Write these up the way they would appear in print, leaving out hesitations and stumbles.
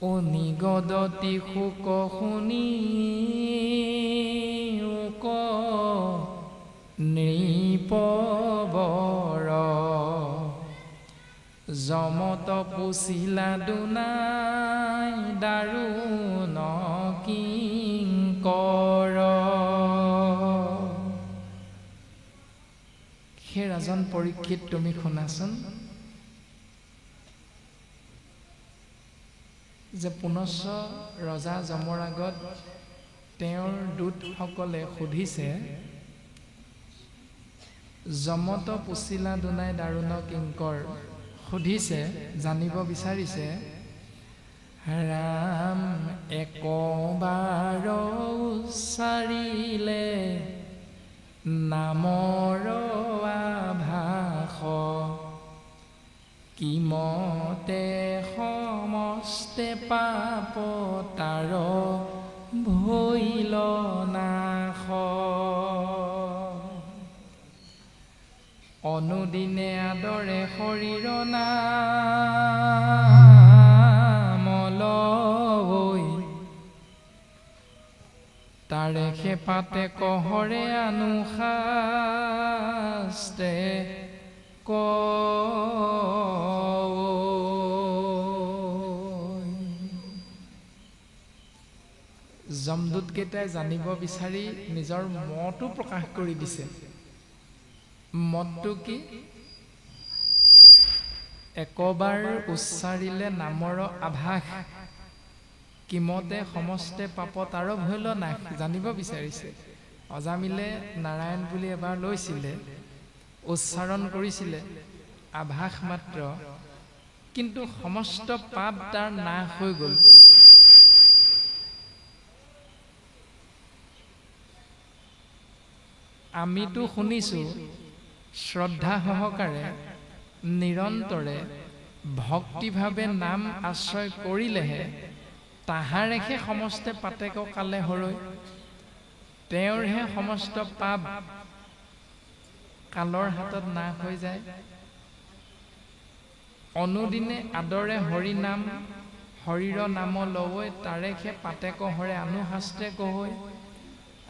অনিগদতি শোক শুনি উক নৃপবৰ যমত পুছিলা দুনাই দাৰুণ কিংকৰ। সেই ৰাজন পৰীক্ষিত তুমি শুনাচোন, যে পুনশ্চ ৰজা যমৰ আগত তেওঁৰ দূতসকলে সুধিছে, যমত পুছিলা দুনাই দাৰুণ কিংকৰ, সুধিছে, জানিব বিচাৰিছে, ৰাম একবাৰ উচ্চাৰিলে নামৰ আভাস, কিমতে সমস্তে পাপ তাৰ ভৈল নাশ। অনুদিনে আদৰে শৰীৰ নাম লৈ, তাৰে খেপাতে কহৰে অনুশাস্তে যমদূত কেইটাই জানিব বিচাৰি নিজৰ মতো প্ৰকাশ কৰি দিছে। মতটো কি? একবাৰ উচ্চাৰিলে নামৰ আভাস, কিমতে সমস্তে পাপ তাৰ ভৈল নাশ, জানিব বিচাৰিছে। অজামিলে নাৰায়ণ বুলি এবাৰ লৈছিলে, উচ্চাৰণ কৰিছিলে, আভাস মাত্ৰ, কিন্তু সমস্ত পাপ তাৰ নাশ হৈ গ'ল। আমিতো শুনিছো, শ্ৰদ্ধা সহকাৰে নিৰন্তৰে ভক্তিভাৱে নাম আশ্ৰয় কৰিলেহে তাহাৰেহে সমস্ত পাতেক কালে হৰৈ, তেওঁৰহে সমস্ত পাপ কালৰ হাতত নাশ হৈ যায়। অনুদিনে আদৰে হৰি নাম, হৰিৰ নাম লৱৈ, তাৰেহে পাতেক হৰে অনুশাস্তে কহৈ।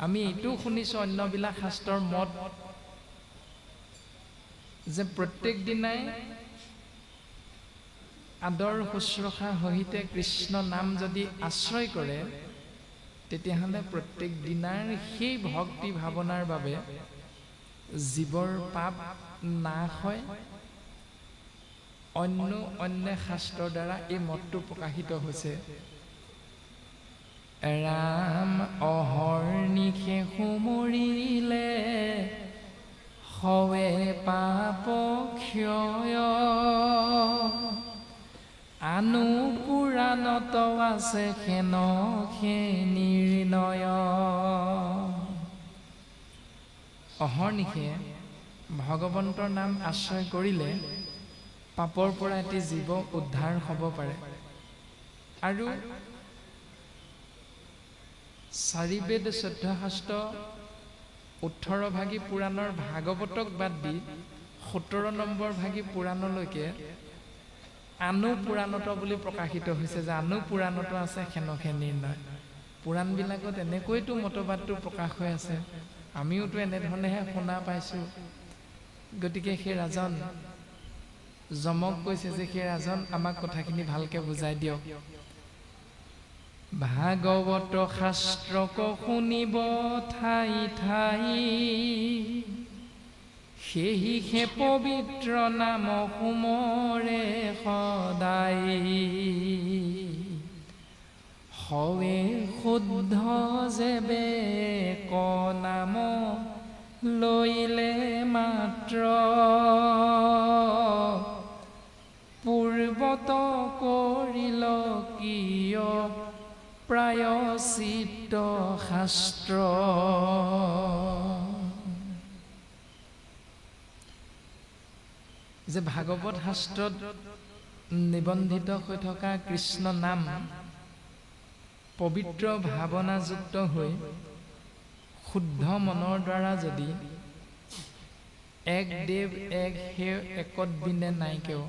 আমি এইটো শুনিছো অন্যবিলাক শাস্ত্ৰৰ মত, যে প্ৰত্যেক দিনাই আদৰ শুশ্ৰূষা সহিতে কৃষ্ণ নাম যদি আশ্ৰয় কৰে, তেতিয়াহ'লে প্ৰত্যেক দিনাৰ সেই ভক্তি ভাৱনাৰ বাবে জীৱৰ পাপ নাশ হয়। অন্য শাস্ত্ৰৰ দ্বাৰা এই মতটো প্ৰকাশিত হৈছে। ৰাম অহৰ্নিশে সুমৰিলে হৱে পাপ ক্ষয়, আনু পুৰাণত আছে হেন সে নিৰ্ণয়। অহৰ্নিশে ভগৱন্তৰ নাম আশ্ৰয় কৰিলে পাপৰ পৰা এটি জীৱ উদ্ধাৰ হ'ব পাৰে। আৰু 4 বেদ 14 শাস্ত্ৰ 18 ভাগী পুৰাণৰ ভাগৱতক বাদ দি 17 নম্বৰ ভাগী পুৰাণলৈকে আনু পুৰাণত বুলি প্ৰকাশিত হৈছে, যে আনু পুৰাণত আছে হেনহে নিৰ্ণয়। পুৰাণবিলাকত এনেকৈতো মতবাদটো প্ৰকাশ হৈ আছে, আমিওতো এনেধৰণেহে শুনা পাইছো। গতিকে সেই ৰাজন যমক কৈছে যে, সেই ৰাজন আমাক কথাখিনি ভালকে বুজাই দিয়ক। ভাগৱত শাস্ত্ৰক শুনিব ঠাই ঠাই, সেহিহে পবিত্ৰ নাম সুমৰে সদায়। হৱে শুদ্ধ যেবে ক নাম লৈলে মাত্ৰ, পূৰ্বত কৰিল কিয় প্ৰায়শ্চিত্ত শাস্ত্ৰ। যে ভাগৱত শাস্ত্ৰত নিবন্ধিত হৈ থকা কৃষ্ণ নাম পবিত্ৰ ভাৱনাযুক্ত হৈ শুদ্ধ মনৰ দ্বাৰা যদি এক দেৱ এক সেৱ একত বিনে নাইকেও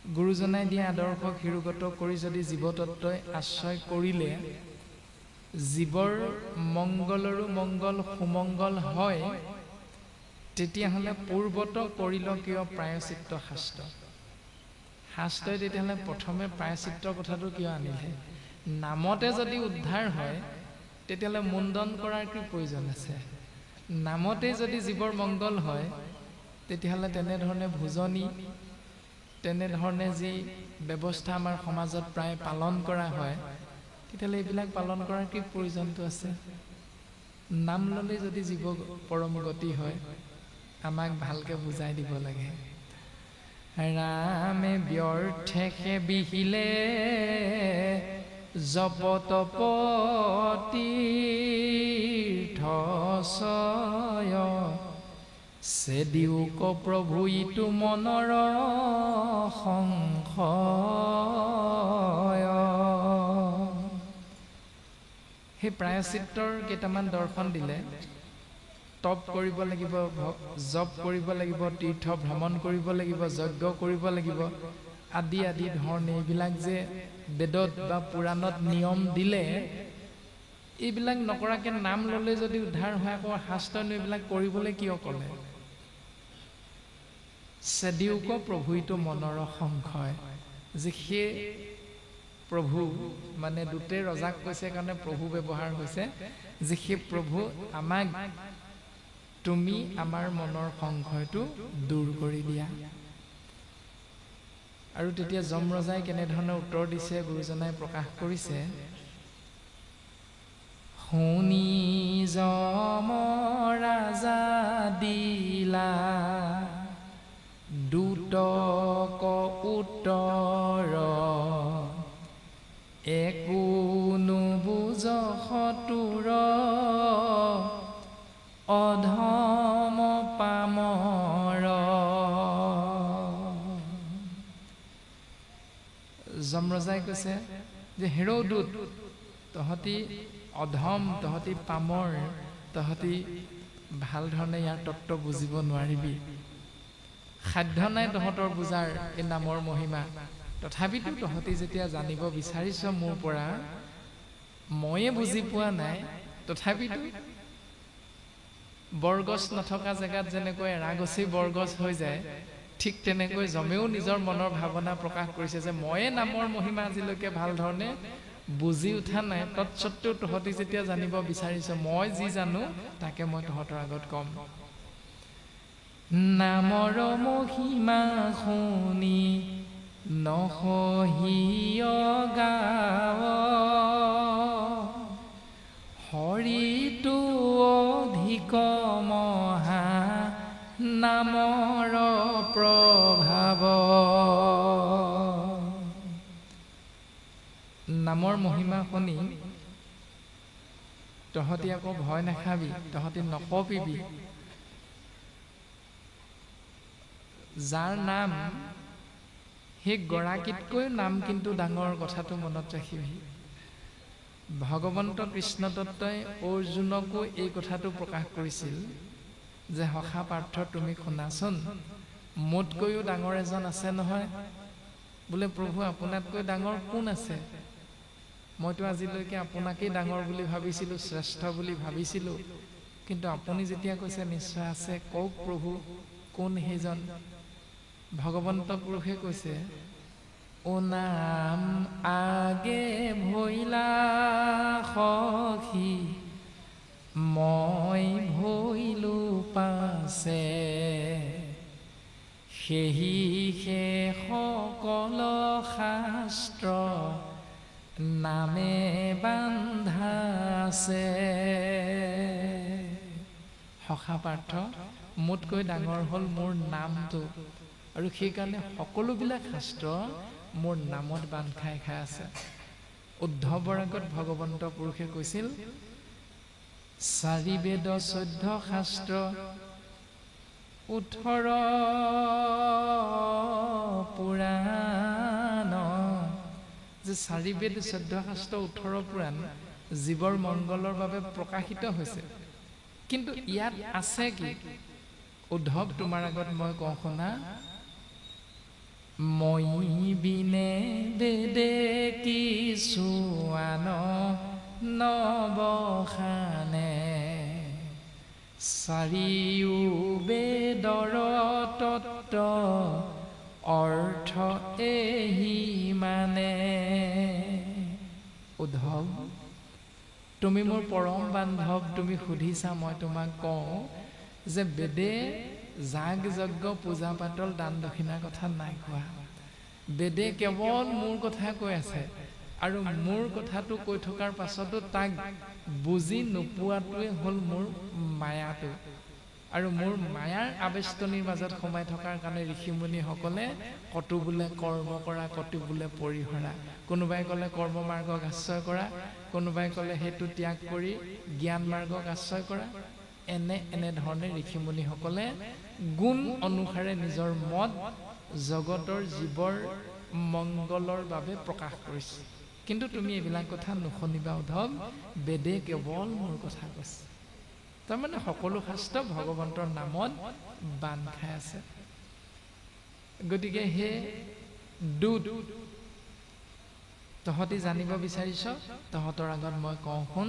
গুৰুজনাই দিয়া আদৰ্শক শিৰোগত কৰি যদি জীৱতত্বই আশ্ৰয় কৰিলে জীৱৰ মংগলৰো মংগল সুমংগল হয়, তেতিয়াহ'লে পূৰ্বত কৰিল কিয় প্ৰায়চিত্ত শাস্ত্ৰ। শাস্ত্ৰই তেতিয়াহ'লে প্ৰথমে প্ৰায়চিত্ৰৰ কথাটো কিয় আনিলে? নামতে যদি উদ্ধাৰ হয় তেতিয়াহ'লে মুণ্ডন কৰাৰ কি প্ৰয়োজন আছে? নামতে যদি জীৱৰ মংগল হয় তেতিয়াহ'লে তেনেধৰণে ভোজনী, তেনেধৰণে যি ব্যৱস্থা আমাৰ সমাজত প্ৰায় পালন কৰা হয়, তেতিয়াহ'লে এইবিলাক পালন কৰাৰ কি প্ৰয়োজনটো আছে? নাম ল'লে যদি জীৱ পৰম গতি হয়, আমাক ভালকৈ বুজাই দিব লাগে। ৰামে ব্যৰ্থেকে বিহিলে জপ তপ তীৰ্থছয়, চেদিওক প্ৰভু ইটো মনৰ সংশয়। সেই প্ৰায়চিত্ৰৰ কেইটামান দৰ্শন দিলে। তপ কৰিব লাগিব, জপ কৰিব লাগিব, তীৰ্থ ভ্ৰমণ কৰিব লাগিব, যজ্ঞ কৰিব লাগিব, আদি আদি ধৰণে এইবিলাক যে বেদত বা পুৰাণত নিয়ম দিলে, এইবিলাক নকৰাকৈ নাম ল'লে যদি উদ্ধাৰ হয়, আকৌ শাস্ত্ৰনো এইবিলাক কৰিবলৈ কিয় ক'লে? চেদিওক প্ৰভু ইটো মনৰ সংশয়, যে সেই প্ৰভু মানে দুটে ৰজাক কৈছে কাৰণে প্ৰভু ব্যৱহাৰ হৈছে, যে সেই প্ৰভু আমাক তুমি আমাৰ মনৰ সংশয়টো দূৰ কৰি দিয়া। আৰু তেতিয়া যম ৰজাই কেনেধৰণে উত্তৰ দিছে গুৰুজনাই প্ৰকাশ কৰিছে। শুনি যম ৰাজা দিলা দুটক উত্তৰ, একো নুবুজ সতুৰ অধম পামৰ। যমৰজাই কৈছে যে হেৰৌদূত, তহঁতি অধম, তহঁতি পামৰ, তহঁতি ভাল ধৰণে ইয়াৰ তত্ত্ব বুজিব নোৱাৰিবি, সাধ্য নাই তহঁতৰ বুজাৰ এই নামৰ মহিমা। তথাপিতো তহঁতি যেতিয়া জানিব বিচাৰিছ মোৰ পৰা, ময়ে বুজি পোৱা নাই, তথাপিতো বৰগছ নথকা জেগাত যেনেকৈ এৰাগছেই বৰগছ হৈ যায়, ঠিক তেনেকৈ যমেও নিজৰ মনৰ ভাৱনা প্ৰকাশ কৰিছে যে ময়ে নামৰ মহিমা আজিলৈকে ভাল ধৰণে বুজি উঠা নাই, তৎসত্বেও তহঁতি যেতিয়া জানিব বিচাৰিছ, মই যি জানো তাকে মই তহঁতৰ আগত ক'ম। নামৰ মহিমা শুনি নহহিয় গাৱ, হৰিটো অধিক মহা নামৰ প্ৰভাৱ। নামৰ মহিমা শুনি তহঁতি আকৌ ভয় নাখাবি, তহঁতি নকঁপিবি। যাৰ নাম সেই গৰাকীতকৈ নাম কিন্তু ডাঙৰ, কথাটো মনত ৰাখিবি। ভগৱন্ত কৃষ্ণ তত্ত্বই অৰ্জুনকো এই কথাটো প্ৰকাশ কৰিছিল যে সখা পাৰ্থ তুমি শুনাচোন, মোতকৈও ডাঙৰ এজন আছে নহয়। বোলে প্ৰভু আপোনাতকৈ ডাঙৰ কোন আছে? মইতো আজিলৈকে আপোনাকেই ডাঙৰ বুলি ভাবিছিলোঁ, শ্ৰেষ্ঠ বুলি ভাবিছিলোঁ, কিন্তু আপুনি যেতিয়া কৈছে নিশ্চয় আছে, কওক প্ৰভু কোন সেইজন? ভগৱন্ত পুৰুষে কৈছে, অ নাম আগে ভৈলা সখী, মই ভৈলো পাছে, সেহি সে সকল শাস্ত্ৰ নামে বান্ধাছে। সখা পাৰ্থ, মোতকৈ ডাঙৰ হ'ল মোৰ নামটো, আৰু সেইকাৰণে সকলোবিলাক শাস্ত্ৰ মোৰ নামত বান্ধ খাই আছে। উদ্ধৱৰ আগত ভগৱন্ত পুৰুষে কৈছিল, 4 বেদ 14 শাস্ত্ৰ 18 পুৰাণ, যে 4 বেদ 14 শাস্ত্ৰ 18 পুৰাণ জীৱৰ মংগলৰ বাবে প্ৰকাশিত হৈছে। কিন্তু ইয়াত আছে কি? উদ্ধৱ তোমাৰ আগত মই কওঁ শুনা, মই বিনে বেদে কিছুআন নবখানে চাৰিও বেদৰ তত্ত্ব অৰ্থ এহি মানে। উদ্ধৱ, তুমি মোৰ পৰম বান্ধৱ, তুমি সুধিছা, মই তোমাক কওঁ যে বেদে যাগ যজ্ঞ পূজা পাতল দান দক্ষিণাৰ কথা নাই কোৱা। বেদে কেৱল মোৰ কথা কৈ আছে, আৰু মোৰ কথাটো কৈ থকাৰ পাছতো তাক বুজি নোপোৱাটোৱে হ'ল মোৰ মায়াটো। আৰু মোৰ মায়াৰ আবেষ্টনীৰ মাজত সোমাই থকাৰ কাৰণে ঋষিমুনিসকলে কতো বোলে কৰ্ম কৰা, কতো বোলে পৰিহৰা। কোনোবাই ক'লে কৰ্ম মাৰ্গক আশ্ৰয় কৰা, কোনোবাই ক'লে সেইটো ত্যাগ কৰি জ্ঞান মাৰ্গক আশ্ৰয় কৰা। এনেধৰণে ঋষিমুনিসকলে গুণ অনুসাৰে নিজৰ মত জগতৰ জীৱৰ মংগলৰ বাবে প্ৰকাশ কৰিছে। কিন্তু তুমি এইবিলাক কথা নুশুনিবা উদ্ধৱ, বেদে কেৱল মোৰ কথা কৈছে। তাৰমানে সকলো শাস্ত্ৰ ভগৱন্তৰ নামত বান্ধ খাই আছে। গতিকে হে দুত, তহঁতি জানিব বিচাৰিছ, তহঁতৰ আগত মই কওঁ শুন।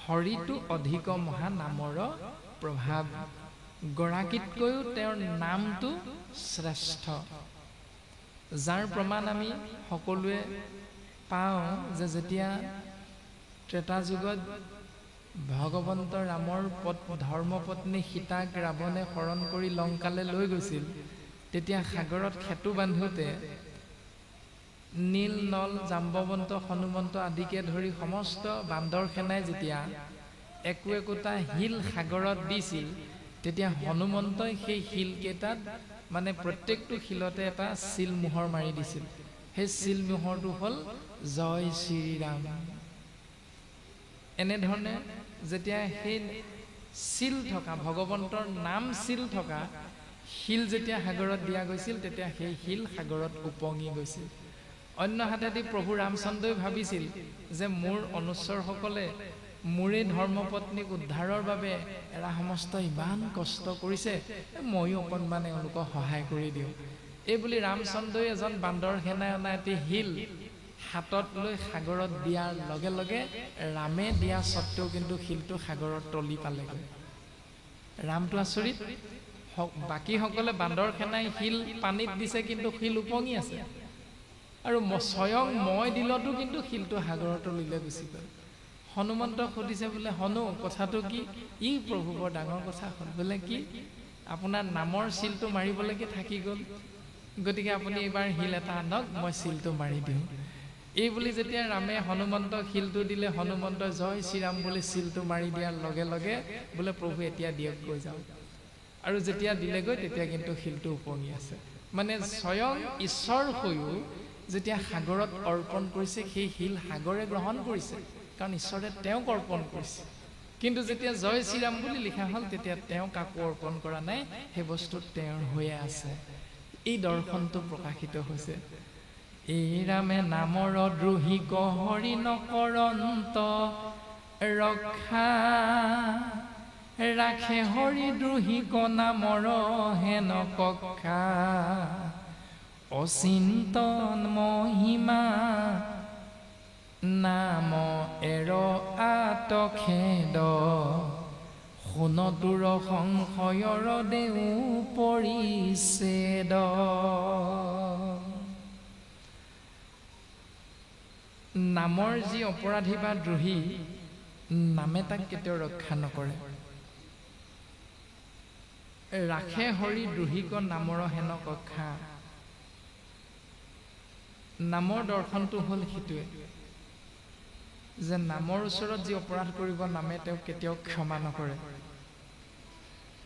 হৰিটো অধিক মহা নামৰ প্ৰভাৱ, গৰাকীতকৈও তেওঁৰ নামটো শ্ৰেষ্ঠ। যাৰ প্ৰমাণ আমি সকলোৱে পাওঁ যে যেতিয়া ত্ৰেতা যুগত ভগৱন্ত ৰামৰ ধৰ্মপত্নী সীতাক ৰাৱণে হৰণ কৰি লংকালৈ লৈ গৈছিল, তেতিয়া সাগৰত সেতু বান্ধোতে নীল, নল, জাম্বৱন্ত, হনুমন্ত আদিকে ধৰি সমস্ত বান্দৰ সেনাই যেতিয়া একো একোটা শিল সাগৰত দিছিল, তেতিয়া হনুমন্তই সেই শিলকেইটাত মানে প্ৰত্যেকটো শিলতে এটা চিলমোহৰ মাৰি দিছিল। সেই চিলমোহৰটো হ'ল জয় শ্ৰীৰাম। এনেধৰণে যেতিয়া সেই চিল থকা ভগৱন্তৰ নাম চিল থকা শিল যেতিয়া সাগৰত দিয়া গৈছিল, তেতিয়া সেই শিল সাগৰত উপঙি গৈছিল। অন্য হাতেদি প্ৰভু ৰামচন্দ্ৰই ভাবিছিল যে মোৰ অনুচৰসকলে মোৰে ধৰ্মপত্নীক উদ্ধাৰৰ বাবে এৰা সমস্ত ইমান কষ্ট কৰিছে, ময়ো অকণমান এওঁলোকক সহায় কৰি দিওঁ। এই বুলি ৰামচন্দ্ৰই এজন বান্দৰ সেনাই অনা এটি শিল হাতত লৈ সাগৰত দিয়াৰ লগে লগে ৰামে দিয়া স্বত্বেও কিন্তু শিলটো সাগৰত তলি পালেগৈ। ৰামটো আচৰিত, বাকীসকলে বান্দৰ সেনাই শিল পানীত দিছে কিন্তু শিল উপঙি আছে, আৰু স্বয়ং মই দিলতো কিন্তু শিলটো সাগৰৰ তলিলৈ গুচি গ'ল। হনুমন্তক সুধিছে বোলে, হনু কথাটো কি? ই প্ৰভু বৰ ডাঙৰ কথা হ'ল। বোলে কি? আপোনাৰ নামৰ চিলটো মাৰিবলৈকে থাকি গ'ল, গতিকে আপুনি এইবাৰ শিল এটা আনক, মই চিলটো মাৰি দিওঁ। এই বুলি যেতিয়া ৰামে হনুমন্তক শিলটো দিলে, হনুমন্তই জয় শ্ৰীৰাম বুলি চিলটো মাৰি দিয়াৰ লগে লগে বোলে প্ৰভু এতিয়া দিয়ক গৈ যাওঁ। আৰু যেতিয়া দিলেগৈ তেতিয়া কিন্তু শিলটো উপঙি আছে। মানে স্বয়ং ঈশ্বৰ হৈও যেতিয়া সাগৰত অৰ্পণ কৰিছে, সেই শিল সাগৰে গ্ৰহণ কৰিছে, কাৰণ ঈশ্বৰে তেওঁক অৰ্পণ কৰিছে। কিন্তু যেতিয়া জয় শ্ৰীৰাম বুলি লিখা হ'ল, তেতিয়া তেওঁ কাকো অৰ্পণ কৰা নাই, সেই বস্তু তেওঁৰ হৈয়ে আছে। এই দৰ্শনটো প্ৰকাশিত হৈছে। এই ৰামে নামৰ দ্ৰোহী হৰি নকৰন্ত ৰক্ষা, ৰাখে হৰি দ্ৰোহী নামৰ হেন কক্ষা, অচিন্তন মহিমা নাম এৰ আতখেদ, সোণটোৰ সংশয়ৰ দেও পৰিছেদ। নামৰ যি অপৰাধী বা দ্ৰোহী, নামে তাক কেতিয়াও ৰক্ষা নকৰে। ৰাখে হৰি দ্ৰোহীক নামৰ হেন কক্ষা। নামৰ দৰ্শনটো হ'ল সেইটোৱে যে নামৰ ওচৰত যি অপৰাধ কৰিব, নামে তেওঁক কেতিয়াও ক্ষমা নকৰে।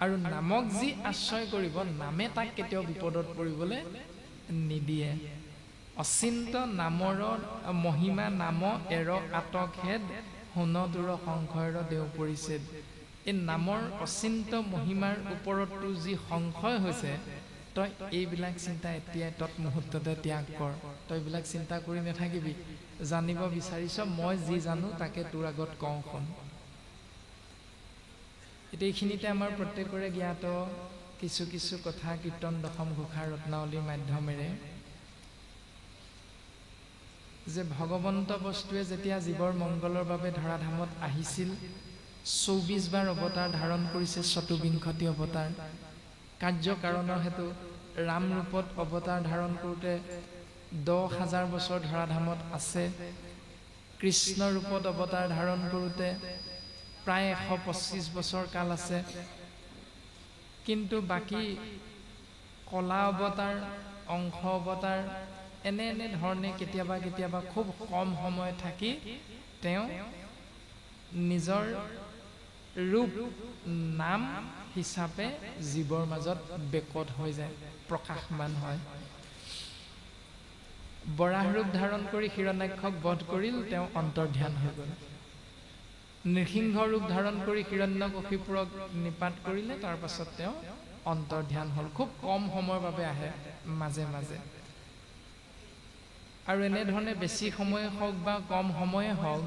আৰু নামক যি আশ্ৰয় কৰিব, নামে তাক কেতিয়াও বিপদত পৰিবলৈ নিদিয়ে। অচিন্ত নামৰ মহিমা নাম এৰ আতখেদ, সোণটোৰ সংশয়ৰ দেও পৰিছেদ। এই নামৰ অচিন্ত মহিমাৰ ওপৰতো যি সংশয় হৈছে, তই এইবিলাক চিন্তা এতিয়াই তৎমুহূৰ্ততে ত্যাগ কৰ। তই এইবিলাক চিন্তা কৰি নাথাকিবি। জানিব বিচাৰিছ, মই যি জানো তাকে তোৰ আগত কওঁ শুন। এতিয়া এইখিনিতে আমাৰ প্ৰত্যেকৰে জ্ঞাত কিছু কিছু কথা কীৰ্তন দশম ঘোষা ৰত্নাৱলীৰ মাধ্যমেৰে যে ভগৱন্ত বস্তুৱে যেতিয়া জীৱৰ মংগলৰ বাবে ধৰাধামত আহিছিল ২৪ বাৰ অৱতাৰ ধাৰণ কৰিছে ২৪ অৱতাৰ কাৰ্য কাৰণৰ হেতু ৰাম ৰূপত অৱতাৰ ধাৰণ কৰোঁতে ১০,০০০ বছৰ ধৰাধামত আছে কৃষ্ণ ৰূপত অৱতাৰ ধাৰণ কৰোঁতে প্ৰায় ১২৫ বছৰ কাল আছে কিন্তু বাকী কলা অৱতাৰ অংশ অৱতাৰ এনে ধৰণে কেতিয়াবা কেতিয়াবা খুব কম সময় থাকি তেওঁ নিজৰ ৰূপ নাম হিচাপে জীৱৰ মাজত বেকত হৈ যায় প্ৰকাশমান হয় বৰাহ ৰূপ ধাৰণ কৰি হিৰণ্যাক্ষক বধ কৰিল তেওঁ অন্তৰ্ধান হৈ গ'ল নৃসিংহ ৰূপ ধাৰণ কৰি হিৰণ্যকশিপুৰক নিপাত কৰিলে তাৰ পাছত তেওঁ অন্তৰ্ধান হ'ল খুব কম সময়ৰ বাবে আহে মাজে মাজে আৰু এনেধৰণে বেছি সময় হওক বা কম সময়ে হওক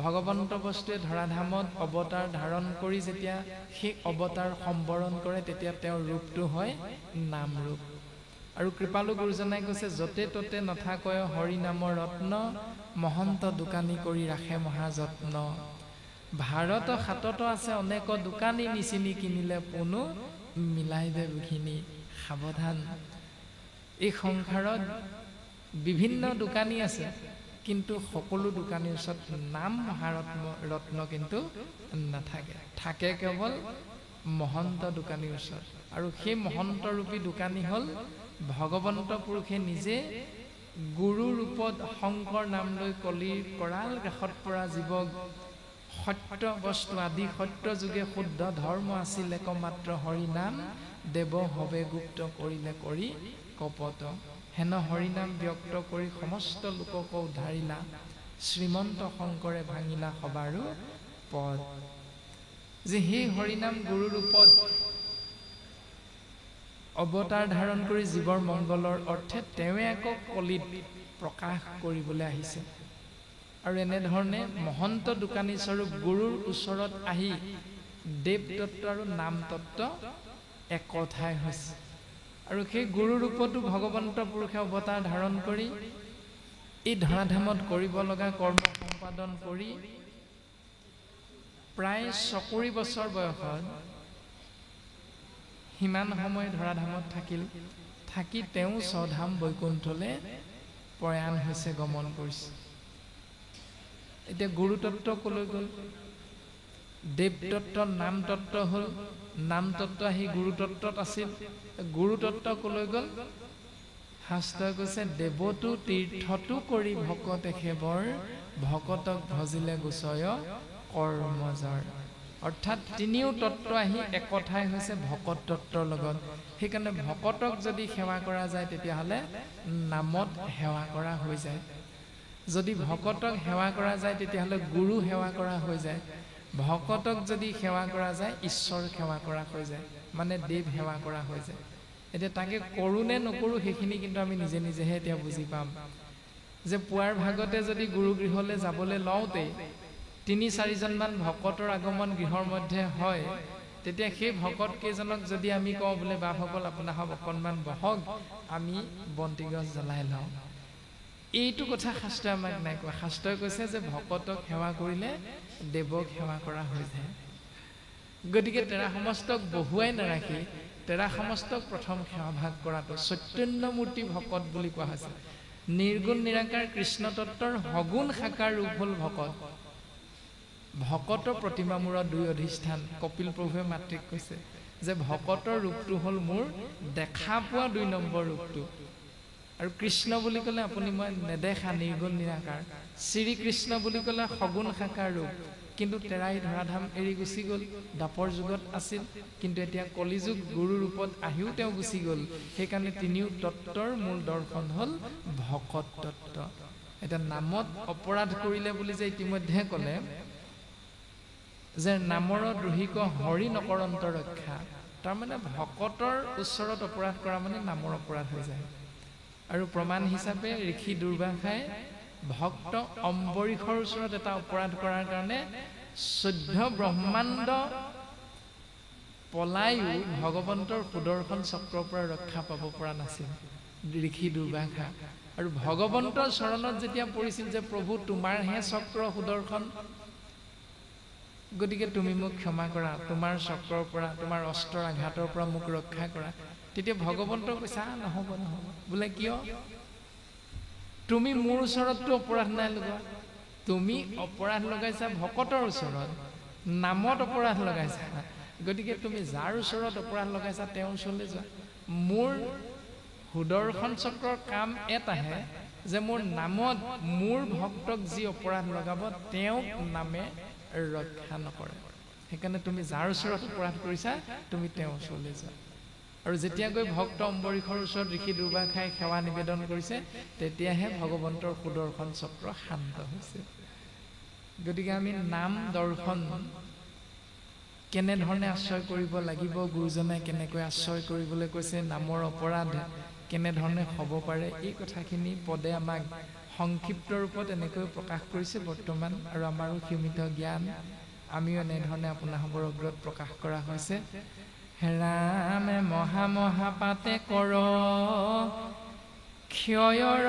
ভগৱন্ত বস্তুৱে ধৰাধামত অৱতাৰ ধাৰণ কৰি যেতিয়া সেই অৱতাৰ সম্বৰণ কৰে তেতিয়া তেওঁৰ ৰূপটো হয় নাম ৰূপ আৰু কৃপালু গুৰুজনাই কৈছে য'তে ত'তে নথাকয় হৰি নামৰ ৰত্ন মহন্ত দোকানী কৰি ৰাখে মহাযত্ন ভাৰত হাতত আছে অনেক দোকানী নিচিনি কিনিলে পুনু মিলাই দে বুখিনি সাৱধান এই সংসাৰত বিভিন্ন দোকানী আছে কিন্তু সকলো দোকানীৰ ওচৰত নাম মহাৰত্ন কিন্তু নাথাকে থাকে কেৱল মহন্ত দোকানীৰ ওচৰত আৰু সেই মহন্ত ৰূপী দোকানী হ'ল ভগৱন্ত পুৰুষে নিজে গুৰু ৰূপত শংকৰ নাম লৈ কলিৰ কৰাল গ্ৰাসত পৰা জীৱক সত্য বস্তু আদি সত্য যুগে শুদ্ধ ধৰ্ম আছিল একমাত্ৰ হৰি নাম দেৱ হবে গুপ্ত কৰিলে কৰি কপট হেন হৰিনাম ব্যক্ত কৰি সমস্ত লোকক উদ্ধাৰিলা শ্ৰীমন্ত শংকৰে ভাঙিলা সবাৰো পদ যে সেই হৰিনাম গুৰু ৰূপত অৱতাৰ ধাৰণ কৰি জীৱৰ মংগলৰ অৰ্থে তেওঁৱে আকৌ কলিত প্ৰকাশ কৰিবলৈ আহিছে আৰু এনেধৰণে মহন্ত দোকানী স্বৰূপ গুৰুৰ ওচৰত আহি দেৱ তত্ত্ব আৰু নাম তত্ত্ব একঠাই হৈছে আৰু সেই গুৰু ৰূপতো ভগৱন্ত পুৰুষে অৱতাৰ ধাৰণ কৰি এই ধৰাধামত কৰিব লগা কৰ্ম সম্পাদন কৰি প্ৰায় ৭০ বছৰ বয়সত সিমান সময় ধৰাধামত থাকি তেওঁ স্বধাম বৈকুণ্ঠলৈ প্ৰয়াণ হৈছে গমন কৰিছে এতিয়া গুৰু তত্ত্ব কলৈ গ'ল দেৱ তত্ত্ব নাম তত্ত্ব হ'ল নাম তত্ত্ব আহি গুৰু তত্ত্বত আছিল গুৰু তত্ত্ব কলৈ গ'ল শাস্ত্ৰই কৈছে দেৱতো তীৰ্থতো কৰি ভকত এখেবৰ ভকতক ভজিলে গোচয় কৰ্মজৰ অৰ্থাৎ তিনিও তত্ত্ব আহি একঠাই হৈছে ভকত তত্ত্বৰ লগত সেইকাৰণে ভকতক যদি সেৱা কৰা যায় তেতিয়াহ'লে নামত সেৱা কৰা হৈ যায় যদি ভকতক সেৱা কৰা যায় তেতিয়াহ'লে গুৰু সেৱা কৰা হৈ যায় ভকতক যদি সেৱা কৰা যায় ঈশ্বৰ সেৱা কৰা হৈ যায় মানে দেৱ সেৱা কৰা হৈ যায় এতিয়া তাকে কৰোঁ নে নকৰোঁ সেইখিনি কিন্তু আমি নিজে নিজেহে এতিয়া বুজি পাম যে পুৱাৰ ভাগতে যদি গুৰু গৃহলৈ যাবলৈ লওঁতেই ৩-৪জনমান ভকতৰ আগমন গৃহৰ মধ্যে হয় তেতিয়া সেই ভকত কেইজনক যদি আমি কওঁ বোলে বাপসকল আপোনাক অকণমান বহক আমি বন্তি গছ জ্বলাই লওঁ এইটো কথা শাস্ত্ৰই আমাক নাই কোৱা শাস্ত্ৰই কৈছে যে ভকতক সেৱা কৰিলে দেৱক সেৱা কৰা হৈ যায় গতিকে তেৰা সমস্তক বহুৱাই নাৰাখি তেৰা সমস্তক প্ৰথম সেৱা ভাগ কৰাটো চৈতন্য মূৰ্তি ভকত বুলি কোৱা হৈছে নিৰ্গুণ নিৰাকাৰ কৃষ্ণ তত্ত্বৰ সগুণ সাকাৰ ৰূপ হ'ল ভকত ভকতৰ প্ৰতিমা মূৰত ২ অধিষ্ঠান কপিল প্ৰভুৱে মাতৃক কৈছে যে ভকতৰ ৰূপটো হ'ল মোৰ দেখা পোৱা ২ নম্বৰ ৰূপটো আৰু কৃষ্ণ বুলি ক'লে আপুনি মই নেদেখা নিৰ্গুণ নিৰাকাৰ শ্ৰীকৃষ্ণ বুলি ক'লে সগুণ সাকাৰ ৰূপ কিন্তু তেৰাই ধৰাধাম এৰি গুচি গ'ল দাপৰ যুগত আছিল কিন্তু এতিয়া কলিযুগ গুৰু ৰূপত আহিও তেওঁ গুচি গ'ল সেইকাৰণে তিনিও তত্ত্বৰ মূল দৰ্শন হ'ল ভকত তত্ত্ব এতিয়া নামত অপৰাধ কৰিলে বুলি যে ইতিমধ্যে ক'লে যে নামৰ দ্ৰোহীক হৰি নকৰন্ত ৰক্ষা তাৰমানে ভকতৰ ওচৰত অপৰাধ কৰা মানে নামৰ অপৰাধ হৈ যায় আৰু প্ৰমাণ হিচাপে ঋষি দুৰ্বাসাই ভক্ত অম্বৰীষৰ ওচৰত এটা অপৰাধ কৰাৰ কাৰণে ১৪ ব্ৰহ্মাণ্ড পলায়ো ভগৱন্তৰ সুদৰ্শন চক্ৰৰ পৰা ৰক্ষা পাব পৰা নাছিল ঋষি দুৰ্বাসা আৰু ভগৱন্তৰ চৰণত যেতিয়া পৰিছিল যে প্ৰভু তোমাৰহে চক্ৰ সুদৰ্শন গতিকে তুমি মোক ক্ষমা কৰা তোমাৰ চক্ৰৰ পৰা তোমাৰ অস্ত্ৰৰ আঘাতৰ পৰা মোক ৰক্ষা কৰা তেতিয়া ভগৱন্তই কৈছা নহ'ব নহ'ব বোলে কিয় তুমি মোৰ ওচৰততো অপৰাধ নাই লগোৱা তুমি অপৰাধ লগাইছা ভকতৰ ওচৰত নামত অপৰাধ লগাইছা গতিকে তুমি যাৰ ওচৰত অপৰাধ লগাইছা তেওঁৰ ওচৰলৈ যোৱা মোৰ সুদৰ্শন চক্ৰৰ কাম এটাহে যে মোৰ নামত মোৰ ভক্তক যি অপৰাধ লগাব তেওঁক নামে ৰক্ষা নকৰে সেইকাৰণে তুমি যাৰ ওচৰত অপৰাধ কৰিছা তুমি তেওঁৰ ওচৰলৈ যোৱা আৰু যেতিয়া গৈ ভক্ত অম্বৰীশৰ ওচৰত ঋষি দুৰ্বাসাই সেৱা নিবেদন কৰিছে তেতিয়াহে ভগৱন্তৰ সুদৰ্শন চক্ৰ শান্ত হৈছে গতিকে আমি নাম দৰ্শন কেনেধৰণে আশ্ৰয় কৰিব লাগিব গুৰুজনাই কেনেকৈ আশ্ৰয় কৰিবলৈ কৈছে নামৰ অপৰাধ কেনেধৰণে হ'ব পাৰে এই কথাখিনি পদে আমাক সংক্ষিপ্ত ৰূপত এনেকৈ প্ৰকাশ কৰিছে বৰ্তমান আৰু আমাৰো সীমিত জ্ঞান আমিও এনেধৰণে আপোনালোকৰ অগ্ৰত প্ৰকাশ কৰা হৈছে ৰামে মহা মহা পাতে কৰ ক্ষয়ৰ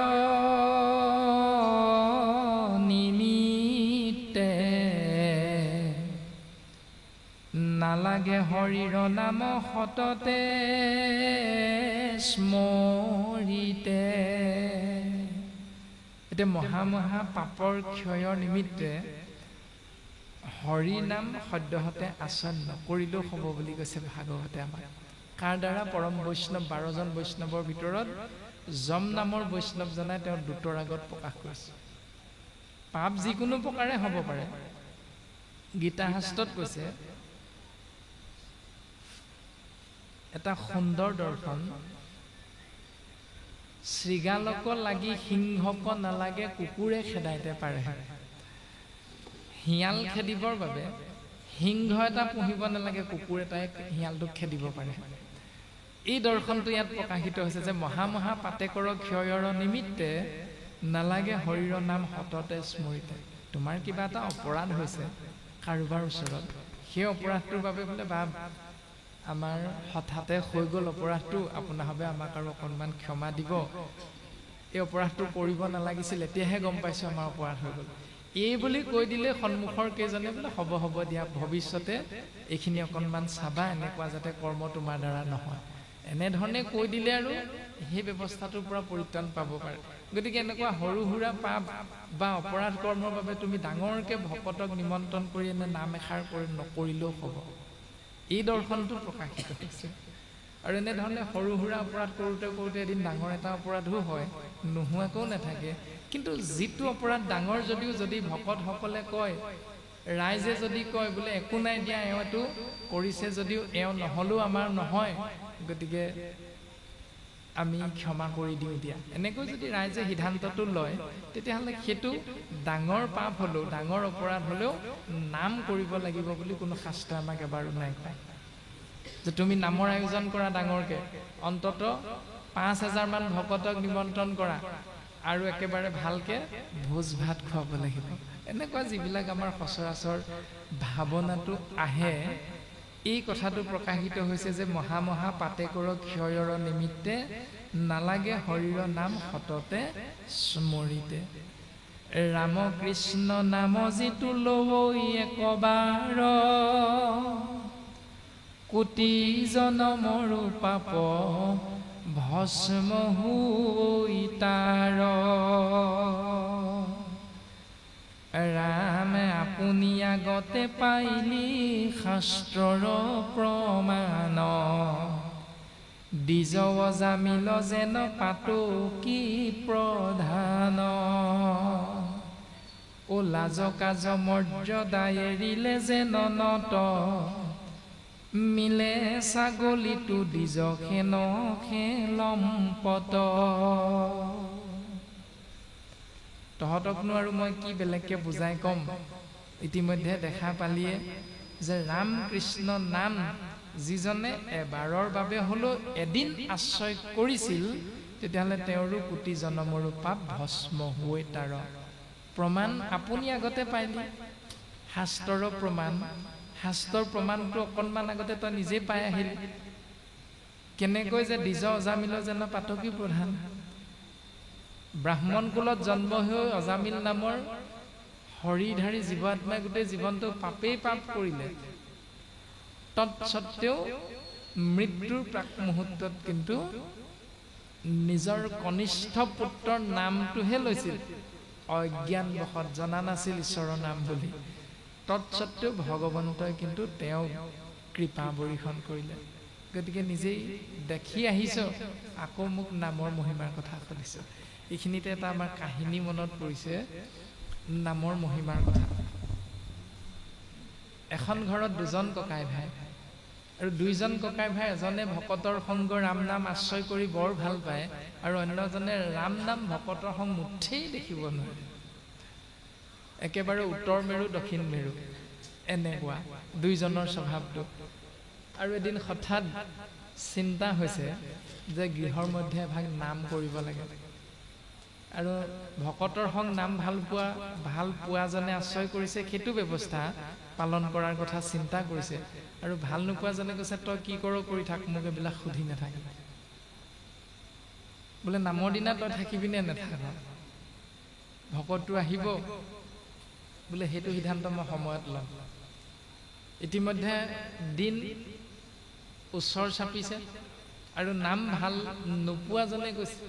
নিমিত্তে নালাগে হৰিৰ নাম সততে স্মৰিতে এতিয়া মহা মহা পাপৰ ক্ষয়ৰ নিমিত্তে হৰি নাম সদ্যহতে আচৰণ নকৰিলেও হ'ব বুলি কৈছে ভাগৱতে আমাক কাৰ দ্বাৰা পৰম বৈষ্ণৱ 12জন বৈষ্ণৱৰ ভিতৰত যম নামৰ বৈষ্ণৱজনাই তেওঁ দুটৰ আগত প্ৰকাশ কৰিছে পাপ যিকোনো প্ৰকাৰে হ'ব পাৰে গীতা শাস্ত্ৰত কৈছে এটা সুন্দৰ দৰ্শন শৃগালক লাগি সিংহক নালাগে কুকুৰে খেদাইতে পাৰে হিয়াল খেদিবৰ বাবে সিংহ এটা পুহিব নালাগে কুকুৰ এটাই হিয়ালটোক খেদিব পাৰে এই দৰ্শনটো ইয়াত প্ৰকাশিত হৈছে যে মহা মহা পাতে কৰ ক্ষয়ৰ নিমিত্তে নালাগে হৰিৰ নাম সততে স্মৰিতে তোমাৰ কিবা এটা অপৰাধ হৈছে কাৰোবাৰ ওচৰত সেই অপৰাধটোৰ বাবে বোলে বা আমাৰ হঠাতে হৈ গ'ল অপৰাধটো আপোনাভাৱে আমাক আৰু অকণমান ক্ষমা দিব এই অপৰাধটো কৰিব নালাগিছিল এতিয়াহে গম পাইছোঁ আমাৰ অপৰাধ হৈ গ'ল এই বুলি কৈ দিলে সন্মুখৰ কেইজনে বোলে হ'ব হ'ব দিয়া ভৱিষ্যতে এইখিনি অকণমান চাবা এনেকুৱা যাতে কৰ্ম তোমাৰ দ্বাৰা নহয় এনেধৰণে কৈ দিলে আৰু সেই ব্যৱস্থাটোৰ পৰা পৰিত্ৰাণ পাব পাৰে গতিকে এনেকুৱা সৰু সুৰা পাপ বা অপৰাধ কৰ্মৰ বাবে তুমি ডাঙৰকৈ ভকতক নিমন্ত্ৰণ কৰি এনে নাম এষাৰ কৰি নকৰিলেও হ'ব এই দৰ্শনটো প্ৰকাশিত হৈছে আৰু এনেধৰণে সৰু সুৰা অপৰাধ কৰোঁতে কৰোঁতে এদিন ডাঙৰ এটা অপৰাধো হয় নোহোৱাকৈও নাথাকে কিন্তু যিটো অপৰাধ ডাঙৰ যদিও যদি ভকতসকলে কয় ৰাইজে যদি কয় বোলে একো নাই দিয়া এওঁটো কৰিছে যদিও এওঁ নহ'লেও আমাৰ নহয় গতিকে আমি ক্ষমা কৰি দিওঁ দিয়া এনেকৈ যদি ৰাইজে সিদ্ধান্তটো লয় তেতিয়াহ'লে সেইটো ডাঙৰ পাপ হ'লেও ডাঙৰ অপৰাধ হ'লেও নাম কৰিব লাগিব বুলি কোনো শাস্ত্ৰ আমাক এবাৰো নাই কয় যে তুমি নামৰ আয়োজন কৰা ডাঙৰকৈ অন্তত 5000 মান ভকতক নিমন্ত্ৰণ কৰা আৰু একেবাৰে ভালকৈ ভোজ ভাত খুৱাব লাগিব এনেকুৱা যিবিলাক আমাৰ সচৰাচৰ ভাৱনাটো আহে এই কথাটো প্ৰকাশিত হৈছে যে মহা মহা পাতে কৰ ক্ষয়ৰ নিমিত্তে নালাগে হৰিৰ নাম সততে স্মৰিতে ৰাম কৃষ্ণ নাম যিটো লৈ একবাৰ কোটি জনমৰো পাপ ভস্ম হৈ তাৰ ৰামে আপুনি আগতে পাইলি শাস্ত্ৰৰ প্ৰমাণ দ্বিজ জামিল যেন পাতো কি প্ৰধান ও লাজ কাজ মৰ্যাদা এৰিলে যেন নত মিলে ছাগলীটো দ্বিজ খেন খেলম্পত তহঁতকনো আৰু মই কি বেলেগকৈ বুজাই ক'ম ইতিমধ্যে দেখা পালিয়ে যে ৰাম কৃষ্ণ নাম যিজনে এবাৰৰ বাবে হ'লেও এদিন আশ্ৰয় কৰিছিল তেতিয়াহ'লে তেওঁৰো কোটি জনমৰো পাপ ভস্ম হৈ তাৰ প্ৰমাণ আপুনি আগতে পাইলি শাস্ত্ৰৰ প্ৰমাণ শাস্ত্ৰৰ প্ৰমাণটো অকণমান আগতে তই নিজে পাই আহিলি কেনেকৈ যে দ্বিজ অজামিল যেন পাতকী প্ৰধান ব্ৰাহ্মণ কুলত জন্ম হৈ অজামিল নামৰ হৰিধাৰী জীৱাত্মাই গোটেই জীৱনটো পাপেই পাপ কৰিলে তৎসত্ত্বেও মৃত্যুৰ প্ৰাক মুহূৰ্তত কিন্তু নিজৰ কনিষ্ঠ পুত্ৰৰ নামটোহে লৈছিল অজ্ঞান বশত জনা নাছিল ঈশ্বৰৰ নাম বুলি তৎসত্ত্বেও ভগৱন্তই কিন্তু তেওঁ কৃপা বৰিষণ কৰিলে গতিকে নিজেই দেখি আহিছ আকৌ মোক নামৰ মহিমাৰ কথা সুধিছ এইখিনিতে এটা আমাৰ কাহিনী মনত পৰিছে নামৰ মহিমাৰ কথা এখন ঘৰত দুজন ককাই ভাই আৰু দুইজন ককাই ভাই এজনে ভকতৰ সংগ ৰাম নাম আশ্ৰয় কৰি বৰ ভাল পায় আৰু অন্যজনে ৰাম নাম ভকতৰ সংগ মুঠেই দেখিব নোৱাৰে একেবাৰে উত্তৰ মেৰু দক্ষিণ মেৰু এনেকুৱা দুইজনৰ স্বভাৱটো আৰু এদিন হঠাৎ চিন্তা হৈছে যে গৃহৰ মধ্যে এভাগ নাম কৰিব লাগে আৰু ভকতৰ সংগ নাম ভাল পোৱাজনে আশ্ৰয় কৰিছে সেইটো ব্যৱস্থা পালন কৰাৰ কথা চিন্তা কৰিছে আৰু ভাল নোপোৱাজনে কৈছে তই কি কৰ কৰি থাক মোক এইবিলাক সুধি নাথাকে বোলে নামৰ দিনা তই থাকিবি নে নাথাক ভকতটো আহিব বোলে সেইটো সিদ্ধান্ত মই সময়ত ল'ম ইতিমধ্যে দিন ওচৰ চাপিছে আৰু নাম ভাল নোপোৱাজনে কৈছে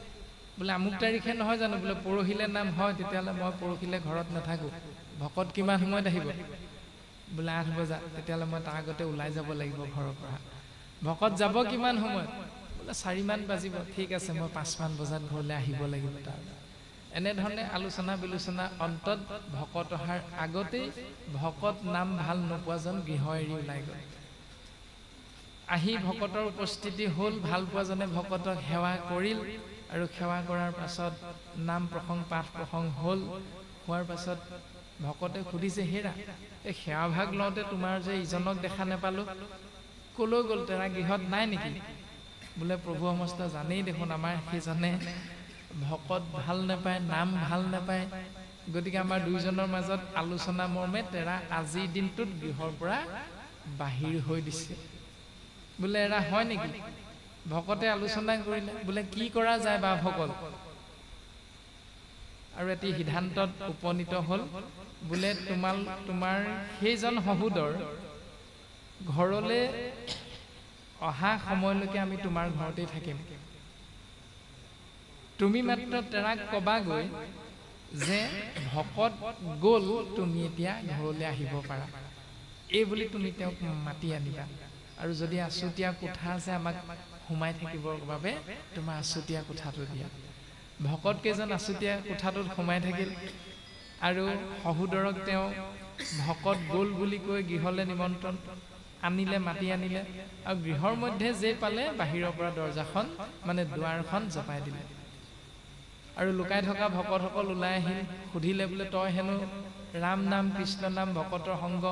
বোলে আমুক তাৰিখে নহয় জানো বোলে পৰহিলে নাম হয় তেতিয়াহ'লে মই পৰহিলে ঘৰত নাথাকোঁ ভকত কিমান সময়ত আহিব বোলে 8 বজাত তেতিয়াহ'লে মই তাৰ আগতে ওলাই যাব লাগিব ঘৰৰ পৰা ভকত যাব কিমান সময়ত বোলে 4 মান বাজিব ঠিক আছে মই 5 মান বজাত ঘৰলৈ আহিব লাগিব তাৰ এনেধৰণে আলোচনা বিলোচনা অন্তত ভকত অহাৰ আগতেই ভকত নাম ভাল নোপোৱাজন গৃহ এৰি ওলাই গ'ল আহি ভকতৰ উপস্থিতি হ'ল ভাল পোৱাজনে ভকতক সেৱা কৰিল আৰু সেৱা কৰাৰ পাছত নাম প্ৰসংগ পাঠ প্ৰসংগ হ'ল হোৱাৰ পাছত ভকতে সুধিছে হেৰা এই সেৱা ভাগ লওঁতে তোমাৰ যে ইজনক দেখা নাপালোঁ ক'লৈ গ'ল তেৰা গৃহত নাই নেকি বোলে প্ৰভু সমস্ত জানেই দেখোন আমাৰ সেইজনে ভকত ভাল নাপায় নাম ভাল নাপায় গতিকে আমাৰ দুইজনৰ মাজত আলোচনা মৰ্মে তেৰা আজিৰ দিনটোত গৃহৰ পৰা বাহিৰ হৈ দিছে বোলে এৰা হয় নেকি ভকতে আলোচনা কৰিলে বোলে কি কৰা যায় বা ভকত আৰু এটি সিদ্ধান্তত উপনীত হ'ল বোলে তোমাৰ সেইজন সহোদৰ ঘৰলৈ অহা সময়লৈকে আমি তোমাৰ ঘৰতেই থাকিম তুমি মাত্ৰ তেৰাক কবাগৈ যে ভকত গ'ল তুমি এতিয়া ঘৰলৈ আহিব পাৰা এই বুলি তুমি তেওঁক মাতি আনিবা আৰু যদি আছুতীয়া কোঠা আছে আমাক সোমাই থাকিবৰ বাবে তোমাৰ আছুতীয়া কোঠাটো দিয়া ভকত কেইজন আছুতীয়া কোঠাটোত সোমাই থাকিল আৰু সহোদৰক তেওঁ ভকত গ'ল বুলি কৈ গৃহলৈ নিমন্ত্ৰণ আনিলে মাতি আনিলে আৰু গৃহৰ মধ্যে যে পালে বাহিৰৰ পৰা দৰ্জাখন মানে দুৱাৰখন জপাই দিলে আৰু লুকাই থকা ভকতসকল ওলাই আহিল সুধিলে বোলে তই হেনো ৰাম নাম কৃষ্ণ নাম ভকতৰ সংগ